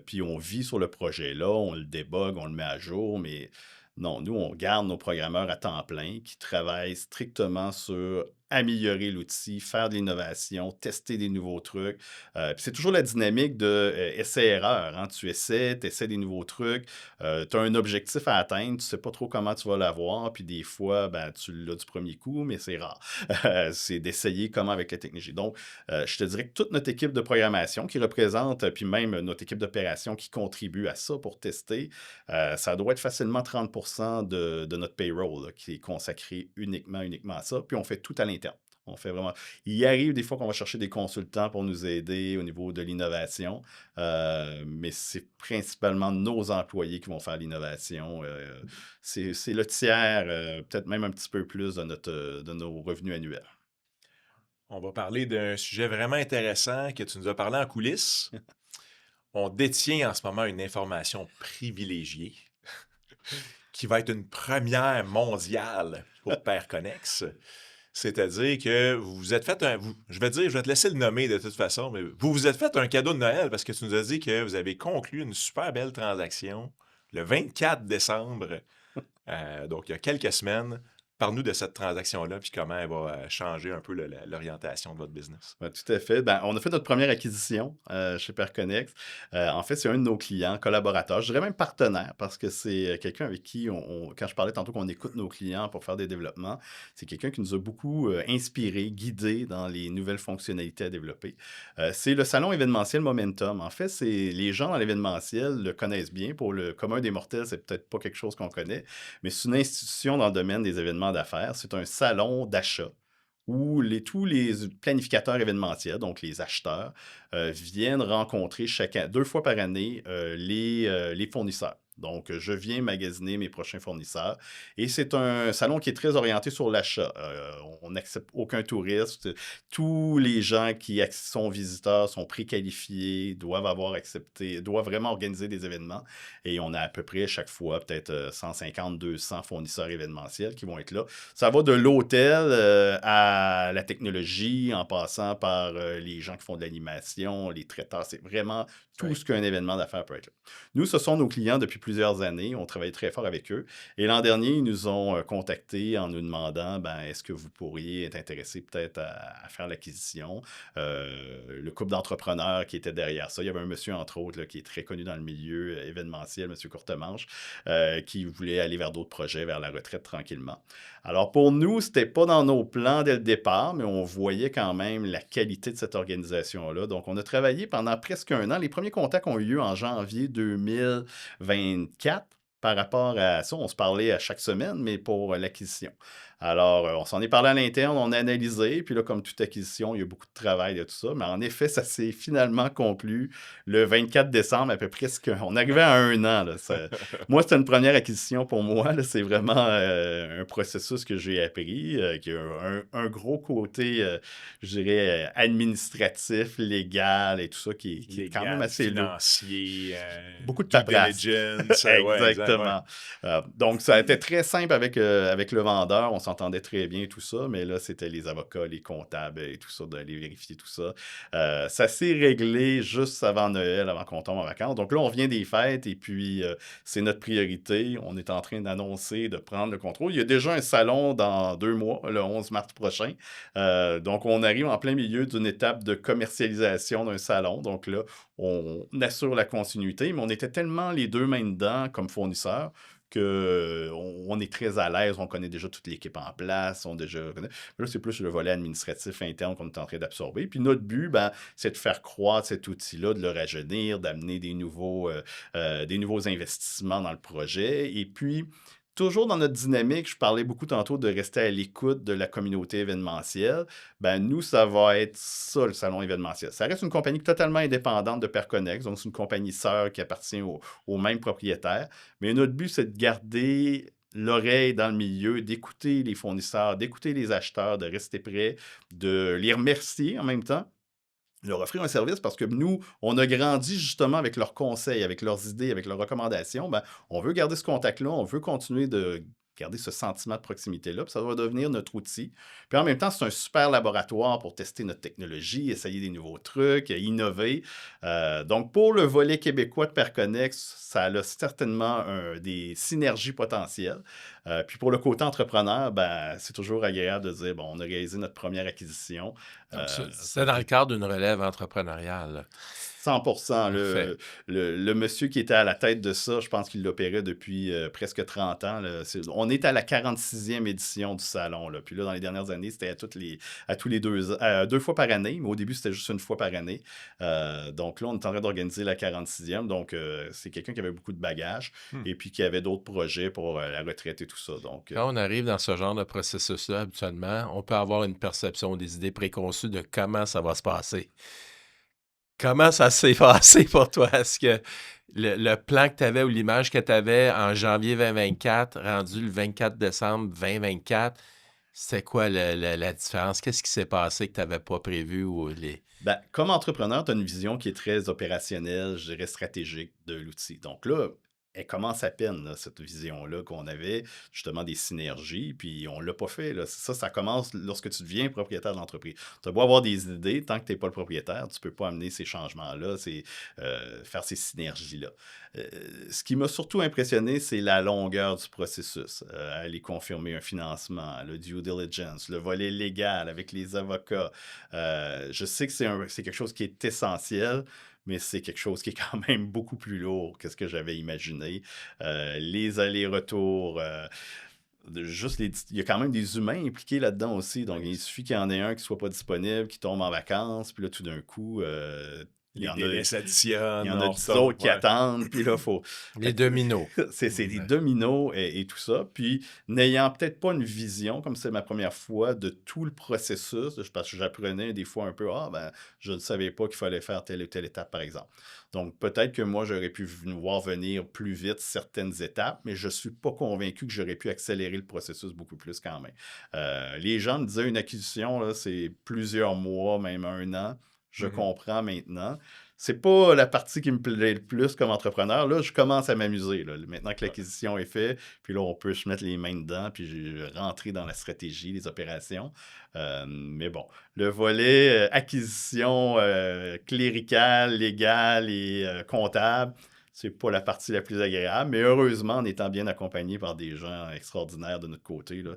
Puis on vit sur le projet-là, on le débug, on le met à jour, mais non, nous, on garde nos programmeurs à temps plein qui travaillent strictement sur améliorer l'outil, faire de l'innovation, tester des nouveaux trucs. Puis c'est toujours la dynamique de essai-erreur. Hein. Tu essaies, des nouveaux trucs, tu as un objectif à atteindre, tu ne sais pas trop comment tu vas l'avoir, puis des fois, ben, tu l'as du premier coup, mais c'est rare. C'est d'essayer comment avec la technologie. Donc, je te dirais que toute notre équipe de programmation qui représente, puis même notre équipe d'opération qui contribue à ça pour tester, ça doit être facilement 30% de notre payroll là, qui est consacré uniquement à ça. Puis on fait tout à l'interne. On fait vraiment. Il arrive des fois qu'on va chercher des consultants pour nous aider au niveau de l'innovation, mais c'est principalement nos employés qui vont faire l'innovation. C'est le tiers, peut-être même un petit peu plus de nos revenus annuels.
On va parler d'un sujet vraiment intéressant que tu nous as parlé en coulisses. On détient en ce moment une information privilégiée qui va être une première mondiale pour Père Connex. C'est-à-dire que vous vous êtes fait je vais te laisser le nommer de toute façon, mais vous vous êtes fait un cadeau de Noël parce que tu nous as dit que vous avez conclu une super belle transaction le 24 décembre, donc il y a quelques semaines. Parle-nous de cette transaction-là, puis comment elle va changer un peu l'orientation de votre business.
Ouais, tout à fait. Ben, on a fait notre première acquisition chez Perconnex. En fait, c'est un de nos clients, collaborateurs, je dirais même partenaire, parce que c'est quelqu'un avec qui, quand je parlais tantôt qu'on écoute nos clients pour faire des développements, c'est quelqu'un qui nous a beaucoup inspiré, guidé dans les nouvelles fonctionnalités à développer. C'est le salon événementiel Momentum. En fait, les gens dans l'événementiel le connaissent bien. Pour le commun des mortels, c'est peut-être pas quelque chose qu'on connaît, mais c'est une institution dans le domaine des événements d'affaires. C'est un salon d'achat où tous les planificateurs événementiels, donc les acheteurs, viennent rencontrer 2 fois par année les fournisseurs. Donc, je viens magasiner mes prochains fournisseurs. Et c'est un salon qui est très orienté sur l'achat. On n'accepte aucun touriste. Tous les gens qui sont visiteurs sont préqualifiés, doivent avoir accepté, doivent vraiment organiser des événements. Et on a à peu près chaque fois peut-être 150, 200 fournisseurs événementiels qui vont être là. Ça va de l'hôtel à la technologie, en passant par les gens qui font de l'animation, les traiteurs. C'est vraiment tout
Oui.
ce qu'un événement d'affaires peut être là. Nous, ce sont nos clients depuis plusieurs années. On travaille très fort avec eux. Et l'an dernier, ils nous ont contactés en nous demandant est-ce que vous pourriez être intéressé peut-être à faire l'acquisition. Le couple d'entrepreneurs qui était derrière ça. Il y avait un monsieur, entre autres, là, qui est très connu dans le milieu événementiel, monsieur Courtemanche, qui voulait aller vers d'autres projets, vers la retraite tranquillement. Alors pour nous, c'était pas dans nos plans dès le départ, mais on voyait quand même la qualité de cette organisation-là. Donc on a travaillé pendant presque un an. Les premiers contacts ont eu lieu en janvier 2024. Par rapport à ça, on se parlait à chaque semaine, mais pour l'acquisition. Alors, on s'en est parlé à l'interne, on a analysé, puis là, comme toute acquisition, il y a beaucoup de travail et tout ça, mais en effet, ça s'est finalement conclu le 24 décembre, à peu près, on arrivait à un an. Là, moi, c'était une première acquisition pour moi, là, c'est vraiment un processus que j'ai appris, qui a un gros côté, je dirais, administratif, légal et tout ça, qui est quand même assez lourd.
Financier,
Beaucoup de
due
paperasse.
diligence. Ouais,
Exactement. Donc, ça a été très simple avec le vendeur. On s'entendait très bien et tout ça, mais là, c'était les avocats, les comptables et tout ça, d'aller vérifier tout ça. Ça s'est réglé juste avant Noël, avant qu'on tombe en vacances. Donc là, on vient des fêtes et puis c'est notre priorité. On est en train d'annoncer, de prendre le contrôle. Il y a déjà un salon dans 2 mois, le 11 mars prochain. Donc, on arrive en plein milieu d'une étape de commercialisation d'un salon. Donc là, on assure la continuité, mais on était tellement les deux mains dedans comme fournisseurs qu'on est très à l'aise, on connaît déjà toute l'équipe en place, là, c'est plus le volet administratif interne qu'on est en train d'absorber. Puis notre but, c'est de faire croître cet outil-là, de le rajeunir, d'amener des nouveaux investissements dans le projet. Et puis, toujours dans notre dynamique, je parlais beaucoup tantôt de rester à l'écoute de la communauté événementielle. Nous, ça va être ça, le salon événementiel. Ça reste une compagnie totalement indépendante de Perconnex, donc c'est une compagnie sœur qui appartient au même propriétaire. Mais notre but, c'est de garder l'oreille dans le milieu, d'écouter les fournisseurs, d'écouter les acheteurs, de rester prêt, de les remercier en même temps, leur offrir un service parce que nous, on a grandi justement avec leurs conseils, avec leurs idées, avec leurs recommandations. On veut garder ce contact-là, on veut continuer de garder ce sentiment de proximité-là, puis ça va devenir notre outil. Puis en même temps, c'est un super laboratoire pour tester notre technologie, essayer des nouveaux trucs, innover. Donc, pour le volet québécois de Perconnex, ça a certainement des synergies potentielles. Puis pour le côté entrepreneur, c'est toujours agréable de dire, on a réalisé notre première acquisition.
C'est dans le cadre d'une relève entrepreneuriale.
100%.
Parfait.
Le monsieur qui était à la tête de ça, je pense qu'il l'opérait depuis presque 30 ans. Là. On est à la 46e édition du salon. Là. Puis là, dans les dernières années, c'était à tous les 2 fois par année. Mais au début, c'était juste une fois par année. Donc là, on est en train d'organiser la 46e. Donc, c'est quelqu'un qui avait beaucoup de bagages et puis qui avait d'autres projets pour la retraite et tout ça. Donc,
quand on arrive dans ce genre de processus-là, habituellement, on peut avoir une perception, des idées préconçues de comment ça va se passer. Comment ça s'est passé pour toi? Est-ce que le plan que tu avais ou l'image que tu avais en janvier 2024, rendu le 24 décembre 2024, c'est quoi la différence? Qu'est-ce qui s'est passé que tu n'avais pas prévu?
Comme entrepreneur, tu as une vision qui est très opérationnelle, je dirais stratégique de l'outil. Donc là, elle commence à peine, là, cette vision-là qu'on avait, justement des synergies, puis on ne l'a pas fait. Là. Ça commence lorsque tu deviens propriétaire de l'entreprise. Tu as beau avoir des idées, tant que tu n'es pas le propriétaire, tu ne peux pas amener ces changements-là, faire ces synergies-là. Ce qui m'a surtout impressionné, c'est la longueur du processus. Aller confirmer un financement, le due diligence, le volet légal avec les avocats. Je sais que c'est quelque chose qui est essentiel, mais c'est quelque chose qui est quand même beaucoup plus lourd que ce que j'avais imaginé. Les allers-retours, il y a quand même des humains impliqués là-dedans aussi. Donc, il suffit qu'il y en ait un qui ne soit pas disponible, qui tombe en vacances, puis là, tout d'un coup, il y
Les
en
délais
a,
s'additionnent.
il y en a
on
10
retombe,
autres qui attendent, puis là, il faut...
Les dominos.
C'est des dominos et tout ça. Puis, n'ayant peut-être pas une vision, comme c'est ma première fois, de tout le processus, parce que j'apprenais des fois un peu, je ne savais pas qu'il fallait faire telle ou telle étape, par exemple. Donc, peut-être que moi, j'aurais pu voir venir plus vite certaines étapes, mais je ne suis pas convaincu que j'aurais pu accélérer le processus beaucoup plus quand même. Les gens me disaient une acquisition, là, c'est plusieurs mois, même un an. Je comprends maintenant. C'est pas la partie qui me plaît le plus comme entrepreneur. Là, je commence à m'amuser. Là. Maintenant que l'acquisition est faite, puis là, on peut se mettre les mains dedans, puis rentrer dans la stratégie, les opérations. Mais bon, le volet acquisition cléricale, légale et comptable, C'est pas la partie la plus agréable, mais heureusement, en étant bien accompagné par des gens extraordinaires de notre côté, là,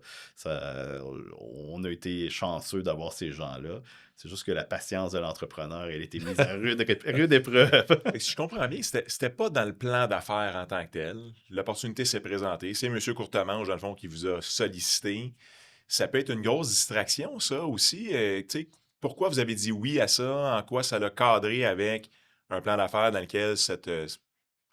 on a été chanceux d'avoir ces gens-là. C'est juste que la patience de l'entrepreneur, elle a été mise à rude épreuve.
Fait que si je comprends bien, c'était pas dans le plan d'affaires en tant que tel. L'opportunité s'est présentée. C'est M. Courtemanche, dans le fond, qui vous a sollicité. Ça peut être une grosse distraction, ça aussi. Tu sais, pourquoi vous avez dit oui à ça? En quoi ça l'a cadré avec un plan d'affaires dans lequel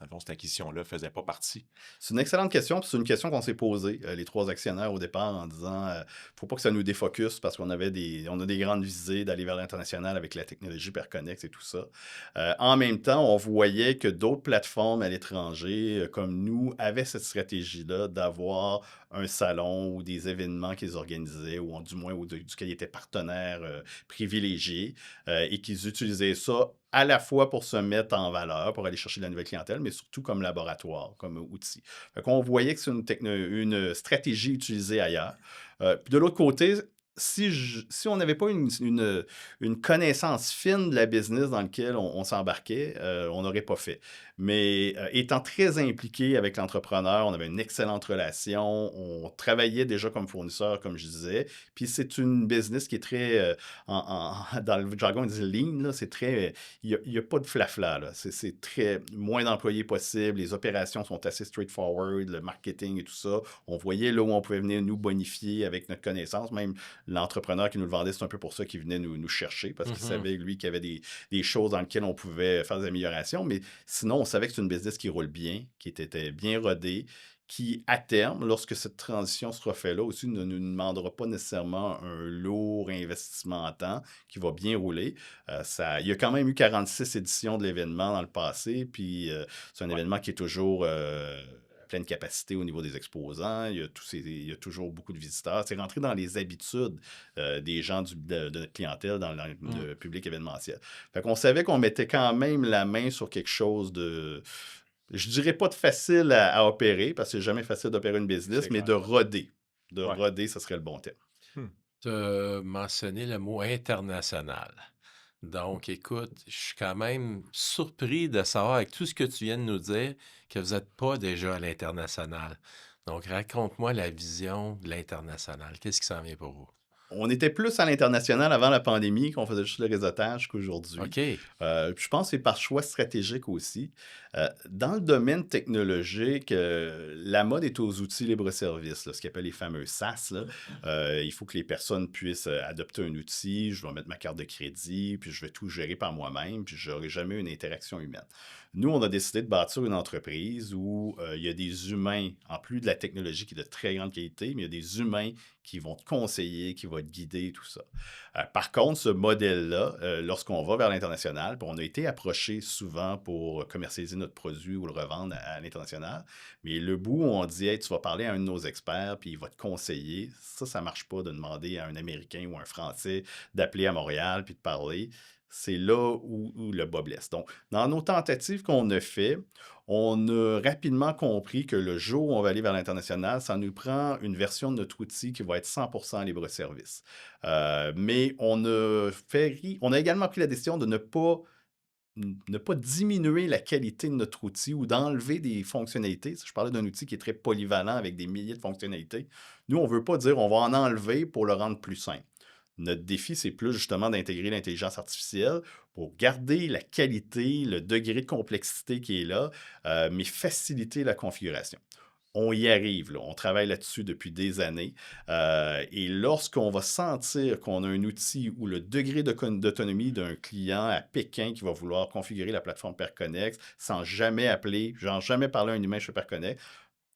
dans le fond, cette acquisition-là faisait pas partie?
C'est une excellente question, puis c'est une question qu'on s'est posée, les 3 actionnaires au départ, en disant, faut pas que ça nous défocus parce qu'on on a des grandes visées d'aller vers l'international avec la technologie Perconnex et tout ça. En même temps, on voyait que d'autres plateformes à l'étranger, comme nous, avaient cette stratégie-là d'avoir un salon ou des événements qu'ils organisaient ou du moins duquel ils étaient partenaires, privilégiés, et qu'ils utilisaient ça à la fois pour se mettre en valeur, pour aller chercher de la nouvelle clientèle, mais surtout comme laboratoire, comme outil. Fait qu'on voyait que c'est une stratégie utilisée ailleurs. Puis de l'autre côté, si on n'avait pas une connaissance fine de la business dans laquelle on s'embarquait, on n'aurait pas fait. Mais étant très impliqué avec l'entrepreneur, on avait une excellente relation, on travaillait déjà comme fournisseur, comme je disais. Puis c'est une business qui est très, dans le jargon, on dit lean, là, c'est très, il n'y a pas de flafla, là. C'est très moins d'employés possible, les opérations sont assez straightforward, le marketing et tout ça. On voyait là où on pouvait venir nous bonifier avec notre connaissance. Même l'entrepreneur qui nous le vendait, c'est un peu pour ça qu'il venait nous chercher, parce qu'il savait, lui, qu'il y avait des choses dans lesquelles on pouvait faire des améliorations. Mais sinon, on savait que c'est une business qui roule bien, qui était bien rodée, qui, à terme, lorsque cette transition sera faite là aussi, ne nous demandera pas nécessairement un lourd investissement en temps, qui va bien rouler. Il y a quand même eu 46 éditions de l'événement dans le passé, puis c'est un
Ouais.
événement qui est toujours à pleine capacité au niveau des exposants. Il y a toujours beaucoup de visiteurs. C'est rentré dans les habitudes des gens de notre clientèle dans le public événementiel. Fait qu'on savait qu'on mettait quand même la main sur quelque chose de, je dirais pas de facile à opérer, parce que c'est jamais facile d'opérer une business,
C'est
mais
clair.
de roder. De
Ouais.
roder, ça serait le bon terme.
Tu as mentionné le mot international. Donc, écoute, je suis quand même surpris de savoir, avec tout ce que tu viens de nous dire, que vous n'êtes pas déjà à l'international. Donc, raconte-moi la vision de l'international. Qu'est-ce qui s'en vient pour vous?
On était plus à l'international avant la pandémie, qu'on faisait juste le réseautage qu'aujourd'hui.
OK.
Puis je pense que c'est par choix stratégique aussi. Dans le domaine technologique, la mode est aux outils libre-service, là, ce qu'on appelle les fameux SaaS, là. Il faut que les personnes puissent adopter un outil, je vais mettre ma carte de crédit, puis je vais tout gérer par moi-même, puis je n'aurai jamais une interaction humaine. Nous, on a décidé de bâtir une entreprise où il y a des humains, en plus de la technologie qui est de très grande qualité, mais il y a des humains qui vont te conseiller, qui vont te guider, tout ça. Par contre, ce modèle-là, lorsqu'on va vers l'international, puis on a été approché souvent pour commercialiser notre produit ou le revendre à l'international, mais le bout où on dit hey, tu vas parler à un de nos experts, puis il va te conseiller, ça ne marche pas de demander à un Américain ou un Français d'appeler à Montréal puis de parler. C'est là où le bas blesse. Donc, dans nos tentatives qu'on a fait, on a rapidement compris que le jour où on va aller vers l'international, ça nous prend une version de notre outil qui va être 100% libre-service. Mais on a également pris la décision de ne pas diminuer la qualité de notre outil ou d'enlever des fonctionnalités. Je parlais d'un outil qui est très polyvalent avec des milliers de fonctionnalités. Nous, on ne veut pas dire on va en enlever pour le rendre plus simple. Notre défi, c'est plus justement d'intégrer l'intelligence artificielle pour garder la qualité, le degré de complexité qui est là, mais faciliter la configuration. On y arrive, là. On travaille là-dessus depuis des années. Et lorsqu'on va sentir qu'on a un outil où le degré d'autonomie d'un client à Pékin qui va vouloir configurer la plateforme Perconnex sans jamais appeler, genre jamais parler à un humain chez Perconnex,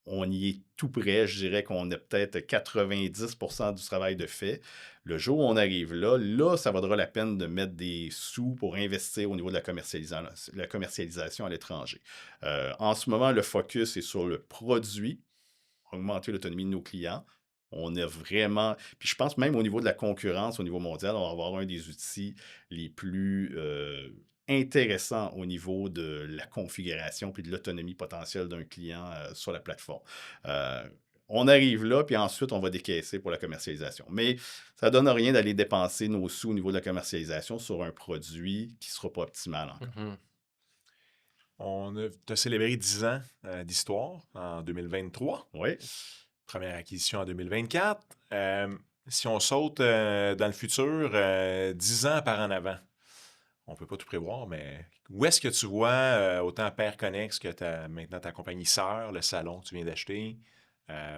on y est tout près. Je dirais qu'on a peut-être 90% du travail de fait. Le jour où on arrive là, ça vaudra la peine de mettre des sous pour investir au niveau de la commercialisation à l'étranger. En ce moment, le focus est sur le produit, augmenter l'autonomie de nos clients. On a vraiment, puis je pense même au niveau de la concurrence, au niveau mondial, on va avoir un des outils les plus intéressants au niveau de la configuration puis de l'autonomie potentielle d'un client sur la plateforme. On arrive là, puis ensuite, on va décaisser pour la commercialisation. Mais ça ne donne rien d'aller dépenser nos sous au niveau de la commercialisation sur un produit qui ne sera pas optimal encore.
Tu as célébré 10 ans d'histoire en 2023.
Oui.
Première acquisition en 2024. Si on saute dans le futur, 10 ans par en avant, on ne peut pas tout prévoir, mais où est-ce que tu vois autant Père Connex que maintenant ta compagnie sœur, le salon que tu viens d'acheter,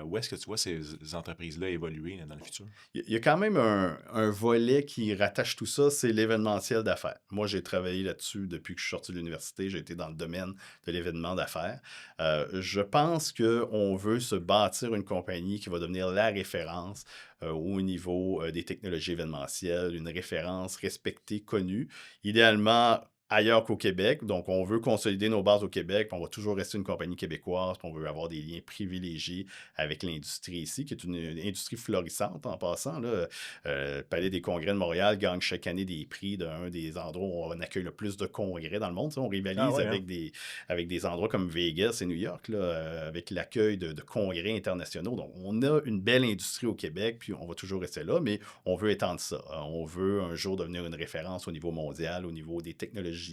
où est-ce que tu vois ces entreprises-là évoluer dans le futur?
Il y a quand même un volet qui rattache tout ça, c'est l'événementiel d'affaires. Moi, j'ai travaillé là-dessus depuis que je suis sorti de l'université. J'ai été dans le domaine de l'événement d'affaires. Je pense qu'on veut se bâtir une compagnie qui va devenir la référence au niveau des technologies événementielles, une référence respectée, connue, idéalement ailleurs qu'au Québec. Donc, on veut consolider nos bases au Québec. On va toujours rester une compagnie québécoise. On veut avoir des liens privilégiés avec l'industrie ici, qui est une industrie florissante en passant. Là. Le Palais des Congrès de Montréal gagne chaque année des prix d'un des endroits où on accueille le plus de congrès dans le monde. Tu sais, on
Ah
rivalise
ouais, hein?
avec des endroits comme Vegas et New York, là, avec l'accueil de congrès internationaux. Donc, on a une belle industrie au Québec, puis on va toujours rester là, mais on veut étendre ça. On veut un jour devenir une référence au niveau mondial, au niveau des technologies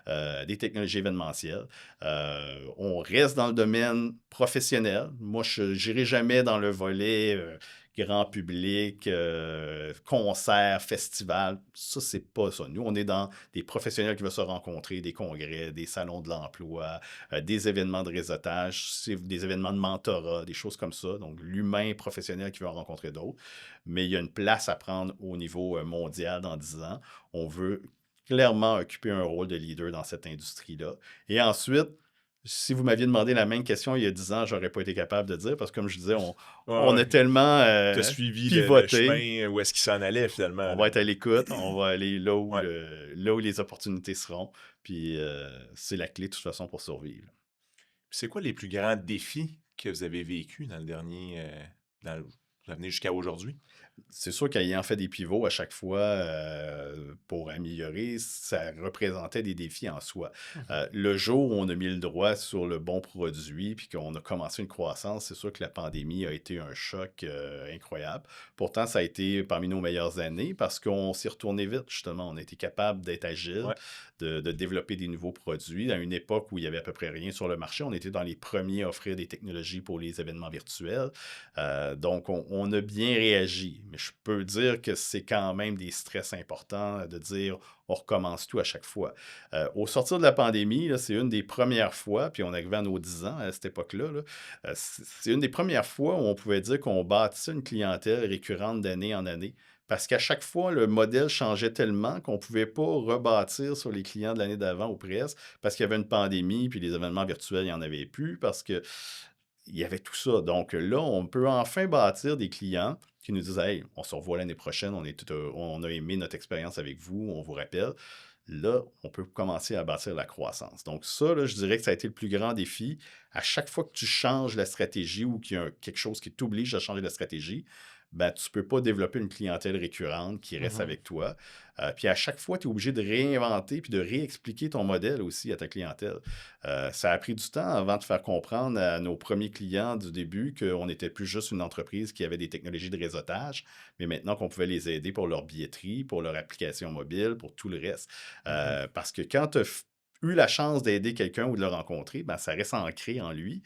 événementielles. On reste dans le domaine professionnel. Moi, je n'irai jamais dans le volet grand public, concert, festival. Ça, c'est pas ça. Nous, on est dans des professionnels qui veulent se rencontrer, des congrès, des salons de l'emploi, des événements de réseautage, des événements de mentorat, des choses comme ça. Donc, l'humain professionnel qui veut rencontrer d'autres. Mais il y a une place à prendre au niveau mondial dans 10 ans. On veut clairement occuper un rôle de leader dans cette industrie-là. Et ensuite, si vous m'aviez demandé la même question il y a 10 ans, j'aurais pas été capable de dire parce que, comme je disais,
Ouais,
on a
ouais.
tellement
Tu as suivi le
pivoté.
chemin où est-ce qu'il s'en allait finalement,
On
là.
va être à l'écoute, on va aller
Ouais.
là où les opportunités seront. Puis c'est la clé de toute façon pour survivre.
C'est quoi les plus grands défis que vous avez vécus dans le dernier, vous venez jusqu'à aujourd'hui?
C'est sûr qu'ayant fait des pivots à chaque fois pour améliorer, ça représentait des défis en soi.
Mhm.
Le jour où on a mis le doigt sur le bon produit puis qu'on a commencé une croissance, c'est sûr que la pandémie a été un choc incroyable. Pourtant, ça a été parmi nos meilleures années parce qu'on s'est retourné vite, justement. On a été capable d'être agile,
Ouais.
de développer des nouveaux produits. À une époque où il y avait à peu près rien sur le marché, on était dans les premiers à offrir des technologies pour les événements virtuels. Donc, on a bien réagi. Mais je peux dire que c'est quand même des stress importants de dire on recommence tout à chaque fois. Au sortir de la pandémie, là, c'est une des premières fois, puis on arrivait à nos 10 ans à cette époque-là, là, c'est une des premières fois où on pouvait dire qu'on bâtissait une clientèle récurrente d'année en année. Parce qu'à chaque fois, le modèle changeait tellement qu'on ne pouvait pas rebâtir sur les clients de l'année d'avant ou presque, parce qu'il y avait une pandémie, puis les événements virtuels, il n'y en avait plus, parce que il y avait tout ça. Donc là, on peut enfin bâtir des clients qui nous disent hey, on se revoit l'année prochaine, on a aimé notre expérience avec vous, on vous rappelle. Là, on peut commencer à bâtir la croissance. Donc, ça, là, je dirais que ça a été le plus grand défi. À chaque fois que tu changes la stratégie ou qu'il y a quelque chose qui t'oblige à changer la stratégie, ben, tu ne peux pas développer une clientèle récurrente qui reste
Mhm.
avec toi. Puis à chaque fois, tu es obligé de réinventer puis de réexpliquer ton modèle aussi à ta clientèle. Ça a pris du temps avant de faire comprendre à nos premiers clients du début qu'on n'était plus juste une entreprise qui avait des technologies de réseautage, mais maintenant qu'on pouvait les aider pour leur billetterie, pour leur application mobile, pour tout le reste.
Mhm.
Parce que quand tu as eu la chance d'aider quelqu'un ou de le rencontrer, ben, ça reste ancré en lui.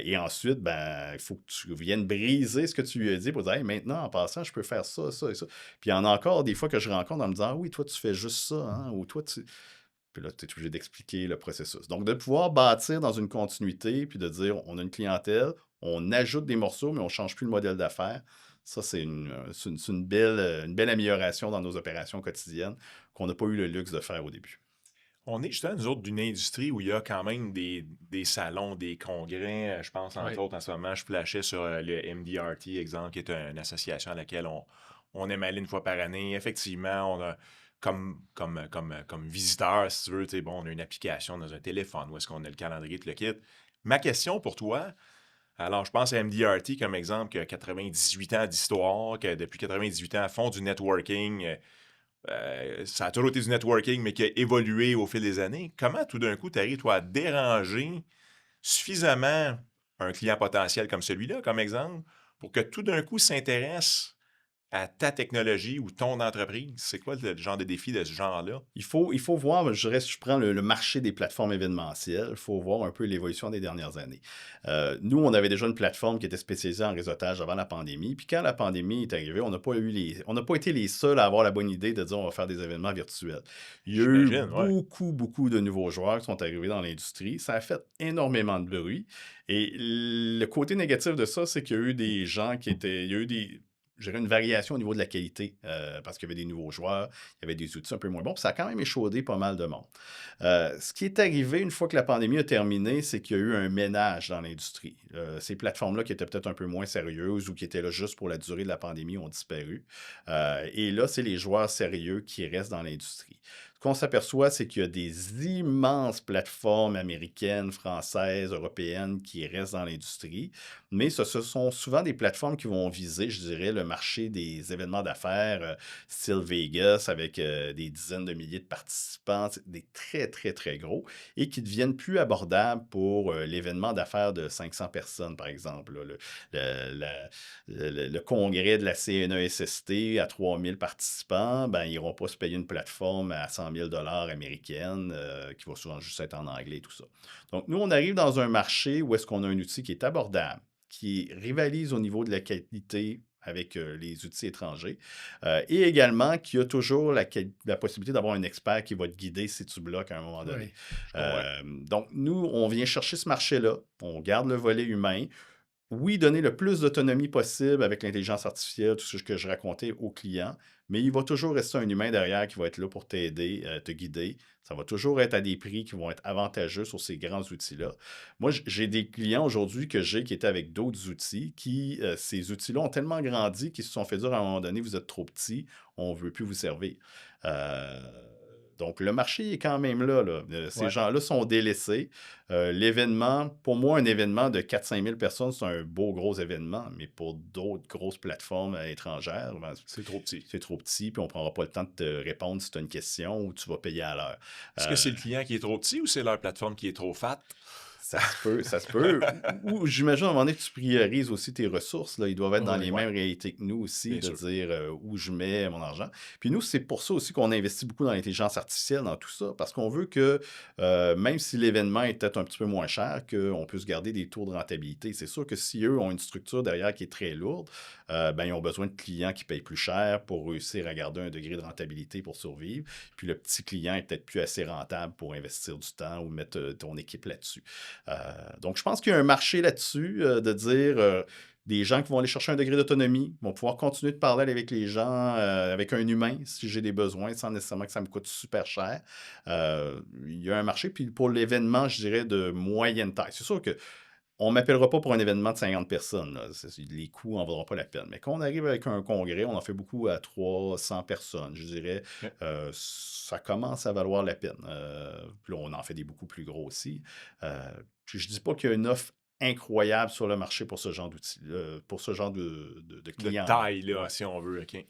Et ensuite, ben, il faut que tu viennes briser ce que tu lui as dit pour dire hey, maintenant, en passant, je peux faire ça, ça et ça. Puis il y en a encore des fois que je rencontre en me disant ah oui, toi, tu fais juste ça, hein, ou toi, tu. Puis là, tu es obligé d'expliquer le processus. Donc, de pouvoir bâtir dans une continuité, puis de dire, on a une clientèle, on ajoute des morceaux, mais on ne change plus le modèle d'affaires. Ça, c'est une belle amélioration dans nos opérations quotidiennes qu'on n'a pas eu le luxe de faire au début.
On est justement, nous autres, d'une industrie où il y a quand même des salons, des congrès. Je pense, entre
Oui.
autres, en ce moment, je flashais sur le MDRT, exemple, qui est une association à laquelle on aime aller une fois par année. Effectivement, on a comme visiteur, si tu veux, tu sais, bon, on a une application dans un téléphone où est-ce qu'on a le calendrier, tout le kit. Ma question pour toi, alors je pense à MDRT comme exemple, qui a 98 ans d'histoire, que depuis 98 ans font du networking. Ça a toujours été du networking, mais qui a évolué au fil des années. Comment tout d'un coup, tu arrives, toi, à déranger suffisamment un client potentiel comme celui-là, comme exemple, pour que tout d'un coup s'intéresse à ta technologie ou ton entreprise? C'est quoi le genre de défi de ce genre-là?
Il faut voir, je prends le marché des plateformes événementielles, il faut voir un peu l'évolution des dernières années. Nous, on avait déjà une plateforme qui était spécialisée en réseautage avant la pandémie. Puis quand la pandémie est arrivée, on n'a pas été les seuls à avoir la bonne idée de dire on va faire des événements virtuels. Il y a eu
J'imagine, ouais.
beaucoup, beaucoup de nouveaux joueurs qui sont arrivés dans l'industrie. Ça a fait énormément de bruit. Et le côté négatif de ça, c'est qu'il y a eu des gens qui étaient. Il y a eu des. Je dirais une variation au niveau de la qualité, parce qu'il y avait des nouveaux joueurs, il y avait des outils un peu moins bons, puis ça a quand même échaudé pas mal de monde. Ce qui est arrivé une fois que la pandémie a terminé, c'est qu'il y a eu un ménage dans l'industrie. Ces plateformes-là qui étaient peut-être un peu moins sérieuses ou qui étaient là juste pour la durée de la pandémie ont disparu. Et là, c'est les joueurs sérieux qui restent dans l'industrie. Ce qu'on s'aperçoit, c'est qu'il y a des immenses plateformes américaines, françaises, européennes qui restent dans l'industrie, mais ce sont souvent des plateformes qui vont viser, je dirais, le marché des événements d'affaires, style Vegas, avec des dizaines de milliers de participants, des très, très, très gros, et qui deviennent plus abordables pour l'événement d'affaires de 500 personnes, par exemple. Là, le congrès de la CNESST à 3000 participants, ben, ils n'iront pas se payer une plateforme à 100 000 américaine qui va souvent juste être en anglais et tout ça. Donc, nous, on arrive dans un marché où est-ce qu'on a un outil qui est abordable, qui rivalise au niveau de la qualité avec les outils étrangers, et également qui a toujours la possibilité d'avoir un expert qui va te guider si tu bloques à un moment donné.
Oui.
Je comprends.
Donc, nous, on vient chercher ce marché-là, on garde le volet humain, oui, donner le plus d'autonomie possible avec l'intelligence artificielle, tout ce que je racontais aux clients, mais il va toujours rester un humain derrière qui va être là pour t'aider, te guider. Ça va toujours être à des prix qui vont être avantageux sur ces grands outils-là. Moi, j'ai des clients aujourd'hui qui étaient avec d'autres outils, ces outils-là ont tellement grandi qu'ils se sont fait dire à un moment donné, vous êtes trop petit, on ne veut plus vous servir. Euh, donc, le marché est quand même là, là. Ces
Ouais.
gens-là sont délaissés. L'événement, pour moi, un événement de 4-5 000 personnes, c'est un beau gros événement, mais pour d'autres grosses plateformes étrangères, ben,
C'est trop petit.
c'est trop petit, puis on ne prendra pas le temps de te répondre si tu as une question ou tu vas payer à l'heure.
Est-ce que c'est le client qui est trop petit ou c'est leur plateforme qui est trop fat?
Ça se peut, ça se peut. Ou j'imagine à un moment donné que tu priorises aussi tes ressources. Là. Ils doivent être dans les
Ouais,
mêmes réalités que nous aussi,
bien
de
sûr.
dire où je mets mon argent. Puis nous, c'est pour ça aussi qu'on investit beaucoup dans l'intelligence artificielle, dans tout ça, parce qu'on veut que, même si l'événement est peut-être un petit peu moins cher, qu'on puisse garder des taux de rentabilité. C'est sûr que si eux ont une structure derrière qui est très lourde, ben, ils ont besoin de clients qui payent plus cher pour réussir à garder un degré de rentabilité pour survivre. Puis le petit client est peut-être plus assez rentable pour investir du temps ou mettre ton équipe là-dessus. Donc, je pense qu'il y a un marché là-dessus, de dire des gens qui vont aller chercher un degré d'autonomie, vont pouvoir continuer de parler avec les gens, avec un humain, si j'ai des besoins, sans nécessairement que ça me coûte super cher. Il y a un marché. Puis pour l'événement, je dirais de moyenne taille. C'est sûr que on ne m'appellera pas pour un événement de 50 personnes. Là. Les coûts n'en vaudront pas la peine. Mais quand on arrive avec un congrès, on en fait beaucoup à 300 personnes. Je dirais,
Ok.
ça commence à valoir la peine. Puis là, on en fait des beaucoup plus gros aussi. Puis je ne dis pas qu'il y a une offre incroyable sur le marché pour ce genre d'outils, pour ce genre de
De
clients-là.
taille, là,
Ouais.
si on veut, OK.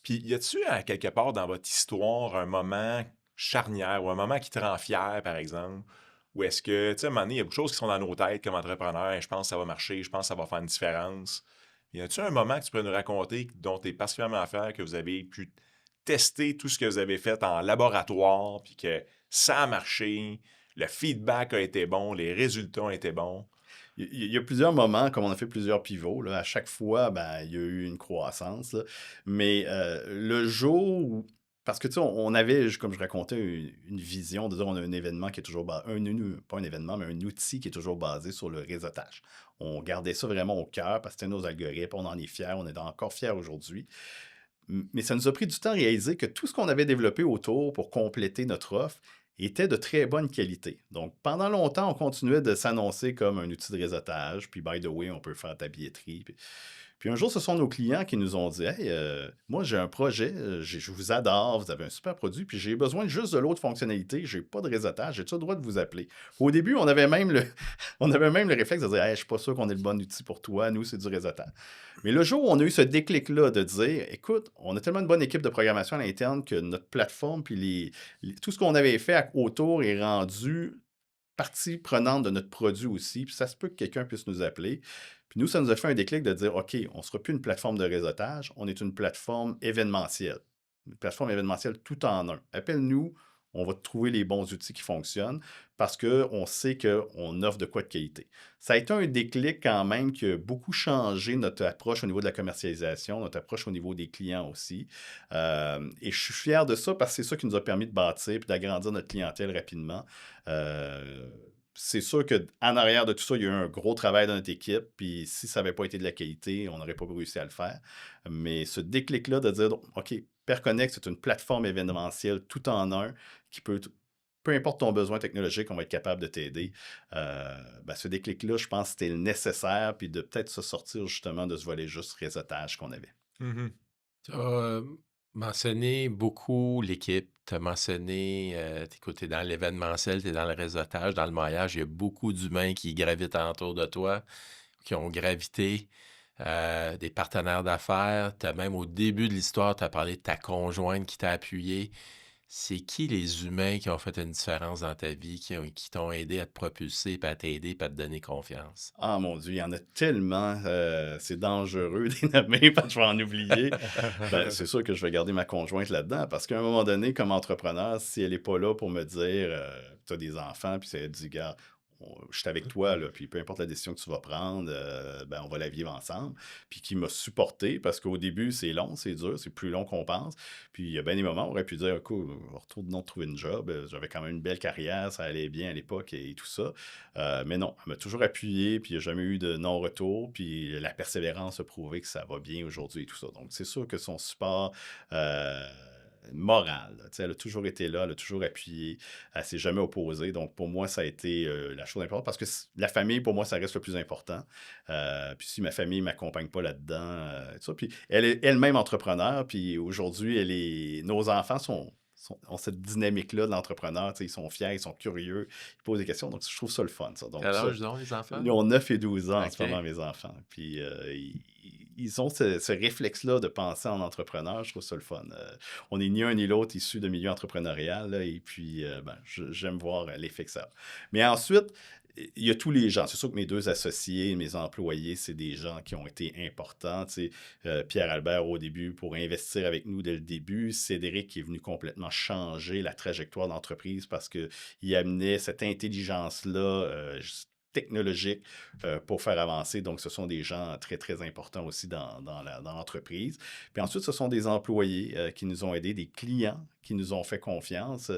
Puis, y a-tu, à quelque part dans votre histoire, un moment charnière ou un moment qui te rend fier, par exemple? Ou est-ce que, tu sais, à un moment donné, il y a beaucoup de choses qui sont dans nos têtes comme entrepreneurs, et je pense que ça va marcher, je pense que ça va faire une différence. Y a-tu un moment que tu pourrais nous raconter dont tu es particulièrement fier, que vous avez pu tester tout ce que vous avez fait en laboratoire, puis que ça a marché, le feedback a été bon, les résultats ont été bons?
Il y a plusieurs moments, comme on a fait plusieurs pivots, là, à chaque fois, ben, il y a eu une croissance. Là. Mais le jour où. Parce que, tu sais, on avait, comme je racontais, une vision de dire on a un événement qui est toujours basé. Pas un événement, mais un outil qui est toujours basé sur le réseautage. On gardait ça vraiment au cœur parce que c'était nos algorithmes, on en est fiers, on est encore fiers aujourd'hui. Mais ça nous a pris du temps à réaliser que tout ce qu'on avait développé autour pour compléter notre offre était de très bonne qualité. Donc, pendant longtemps, on continuait de s'annoncer comme un outil de réseautage. Puis, by the way, on peut faire ta billetterie. Puis un jour, ce sont nos clients qui nous ont dit Hey, moi, j'ai un projet, je vous adore, vous avez un super produit, puis j'ai besoin juste de l'autre fonctionnalité, j'ai pas de réseautage, j'ai-tu le droit de vous appeler Au début, on avait même on avait même le réflexe de dire Hey, je suis pas sûr qu'on ait le bon outil pour toi, nous, c'est du réseautage. Mais le jour où on a eu ce déclic-là de dire Écoute, on a tellement une bonne équipe de programmation à l'interne que notre plateforme, puis tout ce qu'on avait fait autour est rendu partie prenante de notre produit aussi, puis ça se peut que quelqu'un puisse nous appeler. Puis nous, ça nous a fait un déclic de dire, OK, on ne sera plus une plateforme de réseautage, on est une plateforme événementielle. Une plateforme événementielle tout en un. Appelle-nous, on va te trouver les bons outils qui fonctionnent parce qu'on sait qu'on offre de quoi de qualité. Ça a été un déclic quand même qui a beaucoup changé notre approche au niveau de la commercialisation, notre approche au niveau des clients aussi. Et je suis fier de ça parce que c'est ça qui nous a permis de bâtir et d'agrandir notre clientèle rapidement. Euh, c'est sûr qu'en arrière de tout ça, il y a eu un gros travail dans notre équipe. Puis si ça n'avait pas été de la qualité, on n'aurait pas réussi à le faire. Mais ce déclic-là de dire, OK, PerConnect, c'est une plateforme événementielle tout en un qui peut, peu importe ton besoin technologique, on va être capable de t'aider. Ce déclic-là, je pense que c'était le nécessaire, puis de peut-être se sortir justement de ce volet juste réseautage qu'on avait.
Mhm.
Tu as mentionné beaucoup l'équipe, tu as mentionné, tu es dans l'événementiel, tu es dans le réseautage, dans le maillage, il y a beaucoup d'humains qui gravitent autour de toi, qui ont gravité, des partenaires d'affaires. Tu as même au début de l'histoire, tu as parlé de ta conjointe qui t'a appuyé. C'est qui les humains qui ont fait une différence dans ta vie, qui t'ont aidé à te propulser, puis à t'aider, puis à te donner confiance?
Ah mon Dieu, il y en a tellement, c'est dangereux de les nommer parce que je vais en oublier. C'est sûr que je vais garder ma conjointe là-dedans parce qu'à un moment donné, comme entrepreneur, si elle n'est pas là pour me dire, tu as des enfants, puis elle dit, gars, je suis avec toi, là, puis peu importe la décision que tu vas prendre, on va la vivre ensemble. Puis qui m'a supporté parce qu'au début, c'est long, c'est dur, c'est plus long qu'on pense. Puis il y a bien des moments où on aurait pu dire, écoute, retournons trouver une job. J'avais quand même une belle carrière, ça allait bien à l'époque et tout ça. Mais non, elle m'a toujours appuyé, puis il n'y a jamais eu de non-retour. Puis la persévérance a prouvé que ça va bien aujourd'hui et tout ça. Donc, c'est sûr que son support moral, là, elle a toujours été là, elle a toujours appuyé, elle ne s'est jamais opposée. Donc, pour moi, ça a été la chose importante parce que la famille, pour moi, ça reste le plus important. Puis si ma famille ne m'accompagne pas là-dedans, tout ça. Puis elle est elle-même entrepreneur, puis aujourd'hui, nos enfants ont cette dynamique-là de l'entrepreneur. Ils sont fiers, ils sont curieux, ils posent des questions. Donc, je trouve ça le fun, ça. Donc,
Quel
ça,
âge ils ont, les enfants?
ils ont 9 et 12 ans en ce
OK.
moment, mes enfants. Puis, ils ont ce réflexe-là de penser en entrepreneur. Je trouve ça le fun. On n'est ni un ni l'autre issus de milieu entrepreneurial. Là, et puis, j'aime voir l'effet que ça a. Mais ensuite, il y a tous les gens. C'est sûr que mes deux associés, mes employés, c'est des gens qui ont été importants. Pierre Albert au début pour investir avec nous dès le début. Cédric qui est venu complètement changer la trajectoire d'entreprise parce qu'il amenait cette intelligence-là technologique pour faire avancer. Donc, ce sont des gens très, très importants aussi dans l'entreprise. Puis ensuite, ce sont des employés qui nous ont aidés, des clients qui nous ont fait confiance.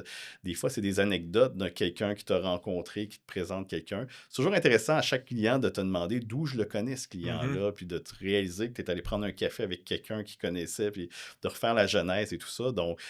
Des fois, c'est des anecdotes de quelqu'un qui t'a rencontré, qui te présente quelqu'un. C'est toujours intéressant à chaque client de te demander d'où je le connais, ce client-là, puis de te réaliser que tu es allé prendre un café avec quelqu'un qui connaissait, puis de refaire la genèse et tout ça. Donc,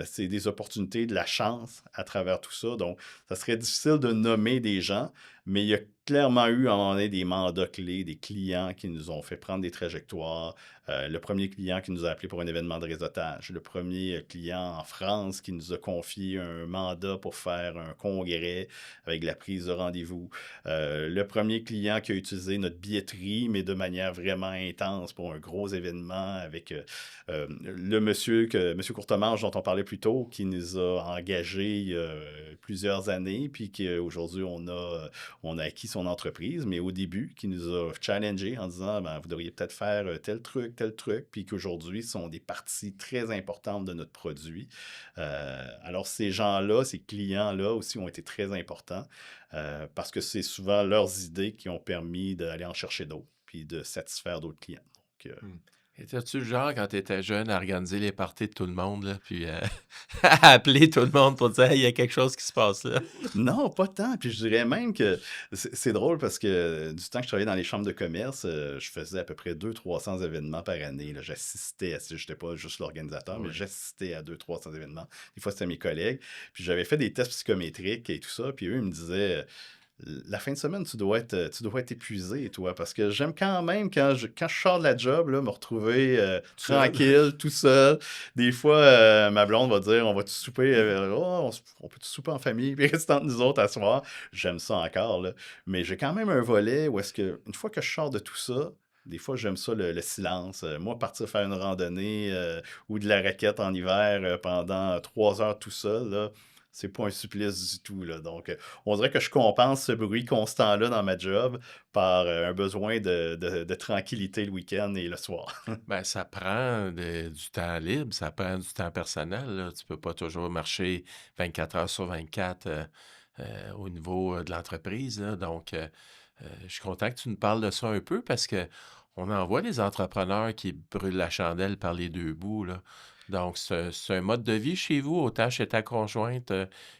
c'est des opportunités, de la chance à travers tout ça. Donc, ça serait difficile de nommer des gens, mais il y a clairement eu à un moment donné des mandats clés, des clients qui nous ont fait prendre des trajectoires. Le premier client qui nous a appelé pour un événement de réseautage. Le premier client en France qui nous a confié un mandat pour faire un congrès avec la prise de rendez-vous. Le premier client qui a utilisé notre billetterie, mais de manière vraiment intense pour un gros événement avec le monsieur Courtemanche dont on parlait plus tôt, qui nous a engagés il y a plusieurs années, puis qu'aujourd'hui, on a acquis son entreprise, mais au début, qui nous a challengé en disant, vous devriez peut-être faire tel truc, puis qu'aujourd'hui, sont des parties très importantes de notre produit. Alors, ces gens-là, ces clients-là aussi ont été très importants parce que c'est souvent leurs idées qui ont permis d'aller en chercher d'autres, puis de satisfaire d'autres clients. Donc,
Étais-tu le genre, quand tu étais jeune, à organiser les parties de tout le monde, là, puis à appeler tout le monde pour dire hey, il y a quelque chose qui se passe là?
Non, pas tant. Puis je dirais même que c'est drôle parce que du temps que je travaillais dans les chambres de commerce, je faisais à peu près 200-300 événements par année. Là. J'assistais à ça. Je n'étais pas juste l'organisateur, mais
Oui.
j'assistais à 200-300 événements. Des fois, c'était mes collègues. Puis j'avais fait des tests psychométriques et tout ça. Puis eux, ils me disaient la fin de semaine, tu dois être épuisé, toi, parce que j'aime quand même, quand je sors de la job, là, me retrouver
Seul.
tranquille, tout seul. Des fois, ma blonde va dire, on va-tu souper, on peut-tu souper en famille, puis rester entre nous autres à soir. J'aime ça encore, là. Mais j'ai quand même un volet où est-ce que, une fois que je sors de tout ça, des fois, j'aime ça, le silence. Moi, partir faire une randonnée ou de la raquette en hiver pendant 3 heures tout seul, là, c'est pas un supplice du tout, là. Donc, on dirait que je compense ce bruit constant-là dans ma job par un besoin de tranquillité le week-end et le soir.
Ben, ça prend du temps libre, ça prend du temps personnel, là. Tu peux pas toujours marcher 24 heures sur 24 au niveau de l'entreprise, là. Donc, je suis content que tu nous parles de ça un peu parce que on en voit des entrepreneurs qui brûlent la chandelle par les deux bouts, là. Donc, c'est un mode de vie chez vous, autant chez ta conjointe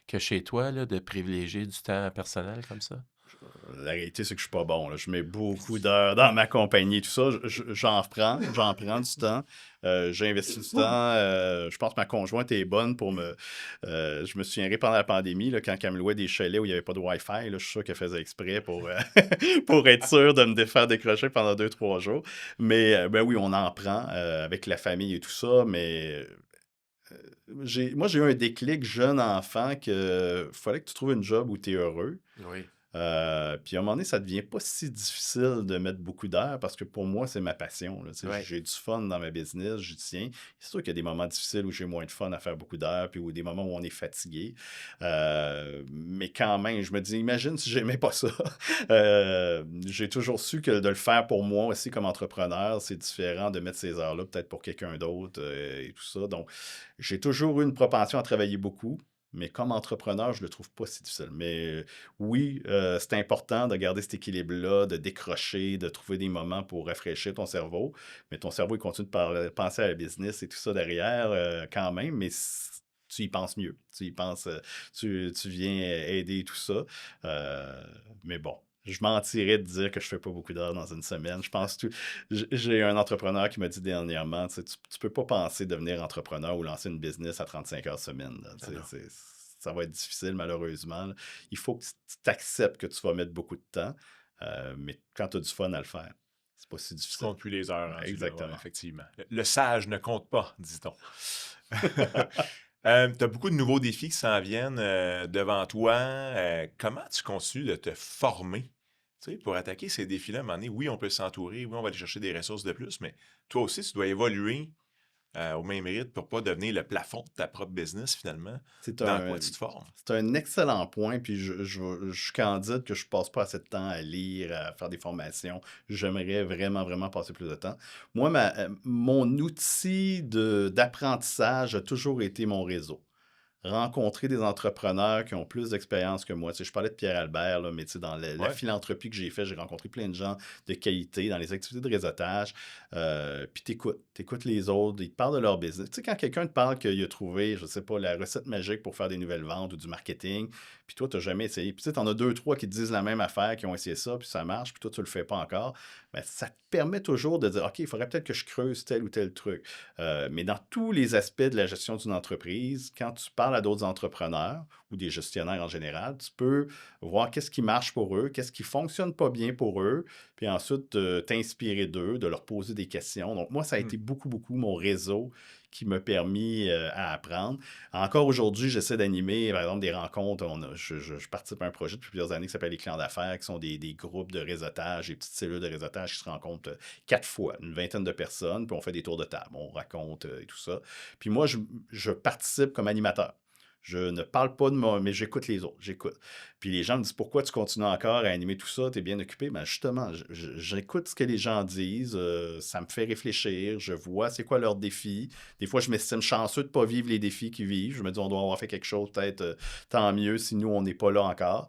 que chez toi, là, de privilégier du temps personnel comme ça?
La réalité, c'est que je suis pas bon, là. Je mets beaucoup d'heures dans ma compagnie, tout ça. J'en prends du temps. J'investis du temps. Je pense que ma conjointe est bonne pour me. Je me souviendrai pendant la pandémie, là, quand elle me louait des chalets où il n'y avait pas de Wi-Fi, là, je suis sûr qu'elle faisait exprès pour, pour être sûre de me faire décrocher pendant 2, 3 jours. Mais ben oui, on en prend avec la famille et tout ça, mais moi, j'ai eu un déclic jeune enfant que fallait que tu trouves une job où tu es heureux.
Oui.
Puis à un moment donné, ça devient pas si difficile de mettre beaucoup d'heures parce que pour moi, c'est ma passion, là. Tu sais,
Oui.
j'ai du fun dans ma business, j'y tiens. C'est sûr qu'il y a des moments difficiles où j'ai moins de fun à faire beaucoup d'heures, puis ou des moments où on est fatigué. Mais quand même, je me dis, imagine si j'aimais pas ça. J'ai toujours su que de le faire pour moi aussi comme entrepreneur, c'est différent de mettre ces heures-là peut-être pour quelqu'un d'autre et tout ça. Donc, j'ai toujours eu une propension à travailler beaucoup. Mais comme entrepreneur, je le trouve pas si difficile. Mais oui, c'est important de garder cet équilibre-là, de décrocher, de trouver des moments pour rafraîchir ton cerveau. Mais ton cerveau, il continue de penser à la business et tout ça derrière quand même, mais tu y penses mieux. Tu y penses, tu viens aider tout ça. Euh, mais bon. Je mentirais de dire que je fais pas beaucoup d'heures dans une semaine. Je pense tout. J'ai un entrepreneur qui m'a dit dernièrement, tu sais, tu peux pas penser devenir entrepreneur ou lancer une business à 35 heures semaine, là. Tu
Ah
sais,
non.
ça va être difficile, malheureusement, là. Il faut que tu t'acceptes que tu vas mettre beaucoup de temps, mais quand tu as du fun à le faire, c'est pas si
Tu
difficile.
comptes plus les heures rendues là, ouais,
Exactement.
effectivement. Le sage ne compte pas, dit-on. Tu as beaucoup de nouveaux défis qui s'en viennent devant toi. Comment tu continues de te former, tu sais, pour attaquer ces défis-là? À un moment donné, oui, on peut s'entourer, oui, on va aller chercher des ressources de plus, mais toi aussi, tu dois évoluer au même rythme pour pas devenir le plafond de ta propre business, finalement.
C'est
Dans quoi
un,
tu te formes?
c'est un excellent point, puis je suis candide que je passe pas assez de temps à lire, à faire des formations. J'aimerais vraiment, vraiment passer plus de temps. Moi, mon outil d'apprentissage a toujours été mon réseau. Rencontrer des entrepreneurs qui ont plus d'expérience que moi. Tu sais, je parlais de Pierre Albert, là, mais tu sais, dans la
Ouais.
philanthropie que j'ai fait, j'ai rencontré plein de gens de qualité dans les activités de réseautage. Puis t'écoutes les autres, ils te parlent de leur business. Tu sais, quand quelqu'un te parle qu'il a trouvé, je sais pas, la recette magique pour faire des nouvelles ventes ou du marketing, puis toi, tu n'as jamais essayé. Puis tu sais, t'en as 2, 3 qui te disent la même affaire, qui ont essayé ça, puis ça marche, puis toi, tu le fais pas encore. Ben, ça te permet toujours de dire, OK, il faudrait peut-être que je creuse tel ou tel truc. Mais dans tous les aspects de la gestion d'une entreprise, quand tu parles à d'autres entrepreneurs ou des gestionnaires en général, tu peux voir qu'est-ce qui marche pour eux, qu'est-ce qui fonctionne pas bien pour eux, puis ensuite t'inspirer d'eux, de leur poser des questions. Donc moi, ça a été
Hmm.
beaucoup, beaucoup mon réseau qui m'a permis à apprendre. Encore aujourd'hui, j'essaie d'animer, par exemple, des rencontres. Je participe à un projet depuis plusieurs années qui s'appelle les clients d'affaires, qui sont des groupes de réseautage, des petites cellules de réseautage qui se rencontrent 4 fois, une vingtaine de personnes, puis on fait des tours de table, on raconte et tout ça. Puis moi, je participe comme animateur. Je ne parle pas de moi, mais j'écoute les autres, j'écoute. Puis les gens me disent, pourquoi tu continues encore à animer tout ça, tu es bien occupé? Ben justement, j'écoute ce que les gens disent, ça me fait réfléchir, je vois c'est quoi leurs défis. Des fois, je m'estime chanceux de ne pas vivre les défis qu'ils vivent. Je me dis, on doit avoir fait quelque chose, peut-être tant mieux si nous, on n'est pas là encore.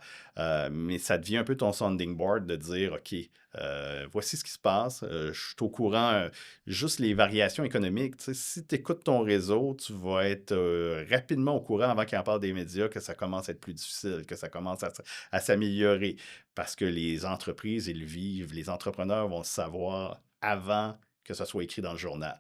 Mais ça devient un peu ton sounding board de dire, OK, voici ce qui se passe, je suis au courant, juste les variations économiques. Tu sais, si tu écoutes ton réseau, tu vas être rapidement au courant avant qu'il en parle des médias que ça commence à être plus difficile, que ça commence à s'améliorer. Parce que les entreprises, ils le vivent, les entrepreneurs vont le savoir avant que ça soit écrit dans le journal.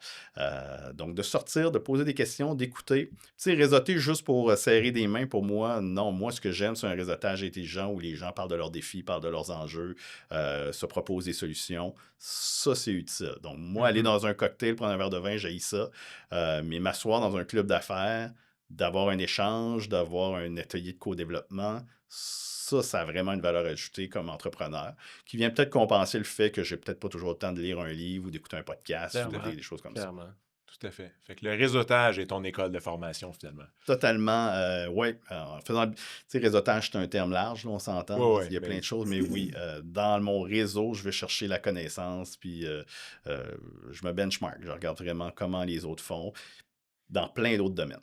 Donc, de sortir, de poser des questions, d'écouter. Tu sais, réseauter juste pour serrer des mains, pour moi, non. Moi, ce que j'aime, c'est un réseautage intelligent où les gens parlent de leurs défis, parlent de leurs enjeux, se proposent des solutions. Ça, c'est utile. Donc, moi, aller
Mhm.
dans un cocktail, prendre un verre de vin, j'haïs ça. Mais m'asseoir dans un club d'affaires, d'avoir un échange, d'avoir un atelier de co-développement, ça a vraiment une valeur ajoutée comme entrepreneur, qui vient peut-être compenser le fait que j'ai peut-être pas toujours le temps de lire un livre ou d'écouter un podcast ou
Clairement,
des choses comme ça.
clairement.
Tout à fait. Fait que le réseautage est ton école de formation, finalement.
Totalement, oui. En faisant, tu sais, réseautage, c'est un terme large, là, on s'entend.
Ouais,
Là,
ouais,
il y a plein
mais
de choses, mais oui, dans mon réseau, je vais chercher la connaissance, puis euh, je me benchmark. Je regarde vraiment comment les autres font dans plein d'autres domaines.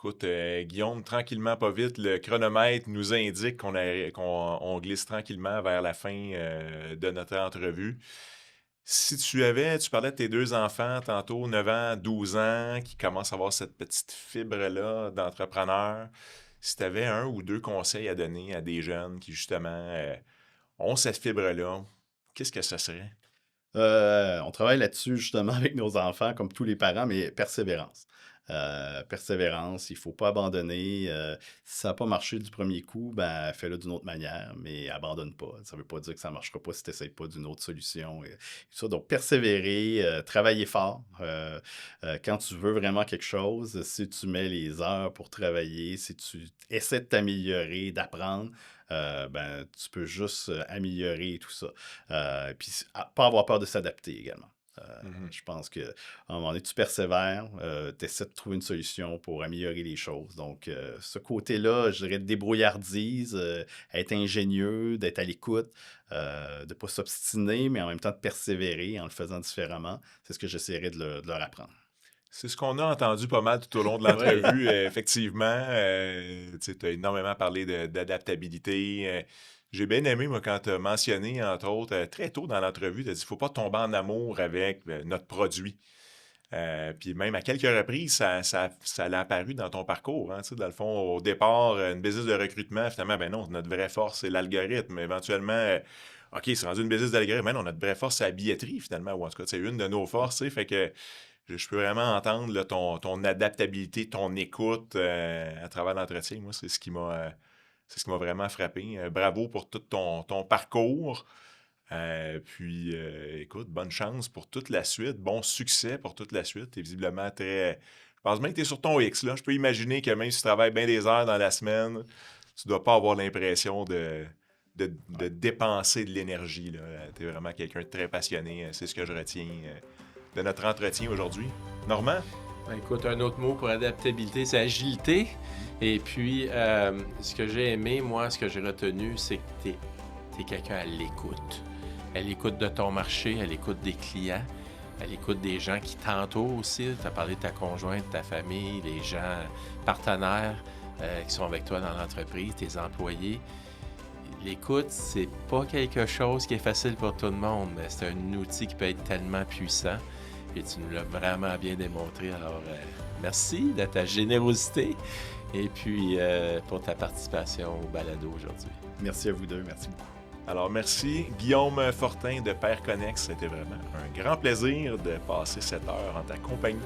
écoute, Guillaume, tranquillement, pas vite, le chronomètre nous indique qu'on glisse tranquillement vers la fin de notre entrevue. Si tu parlais de tes deux enfants tantôt, 9 ans, 12 ans, qui commencent à avoir cette petite fibre-là d'entrepreneur, si tu avais un ou deux conseils à donner à des jeunes qui, justement, ont cette fibre-là, qu'est-ce que ça serait?
On travaille là-dessus justement avec nos enfants, comme tous les parents, mais persévérance. Persévérance, il ne faut pas abandonner. Si ça n'a pas marché du premier coup, ben, fais-le d'une autre manière, mais abandonne pas. Ça ne veut pas dire que ça ne marchera pas si tu n'essayes pas d'une autre solution. Et ça, donc, persévérer, travailler fort. Quand tu veux vraiment quelque chose, si tu mets les heures pour travailler, si tu essaies de t'améliorer, d'apprendre, ben, tu peux juste améliorer tout ça. Puis, pas avoir peur de s'adapter également.
Mhm.
Je pense qu'à un moment donné, tu persévères, tu essaies de trouver une solution pour améliorer les choses. Donc, ce côté-là, je dirais de débrouillardise, être ingénieux, d'être à l'écoute, de ne pas s'obstiner, mais en même temps de persévérer en le faisant différemment. C'est ce que j'essaierai de leur apprendre.
C'est ce qu'on a entendu pas mal tout au long de
Oui.
l'entrevue, effectivement. Tu as énormément parlé d'adaptabilité. J'ai bien aimé, moi, quand tu as mentionné, entre autres, très tôt dans l'entrevue, tu as dit qu'il ne faut pas tomber en amour avec notre produit. Puis même à quelques reprises, ça l'a apparu dans ton parcours. Hein, tu sais, dans le fond, au départ, une business de recrutement, finalement, ben non, notre vraie force, c'est l'algorithme. Éventuellement, OK, c'est rendu une business d'algorithme. Mais non, notre vraie force, c'est la billetterie, finalement. Ou en tout cas, c'est une de nos forces. Tu sais, fait que je peux vraiment entendre là, ton adaptabilité, ton écoute à travers l'entretien. Moi, c'est ce qui m'a vraiment frappé. Bravo pour tout ton parcours. Écoute, bonne chance pour toute la suite. Bon succès pour toute la suite. Tu es visiblement très. Je pense même que tu es sur ton X. Là. Je peux imaginer que même si tu travailles bien des heures dans la semaine, tu dois pas avoir l'impression de dépenser de l'énergie. Tu es vraiment quelqu'un de très passionné. C'est ce que je retiens de notre entretien aujourd'hui. Normand?
Ben, écoute, un autre mot pour adaptabilité, c'est agilité. Et puis, ce que j'ai aimé, moi, ce que j'ai retenu, c'est que tu es quelqu'un à l'écoute. À l'écoute de ton marché, à l'écoute des clients, à l'écoute des gens qui t'entourent aussi. Tu as parlé de ta conjointe, de ta famille, les gens partenaires qui sont avec toi dans l'entreprise, tes employés. L'écoute, c'est pas quelque chose qui est facile pour tout le monde, mais c'est un outil qui peut être tellement puissant. Et tu nous l'as vraiment bien démontré. Alors, merci de ta générosité et puis pour ta participation au balado aujourd'hui.
Merci à vous deux. Merci beaucoup.
Alors, merci. Guillaume Fortin de Père Connex. C'était vraiment un grand plaisir de passer cette heure en ta compagnie.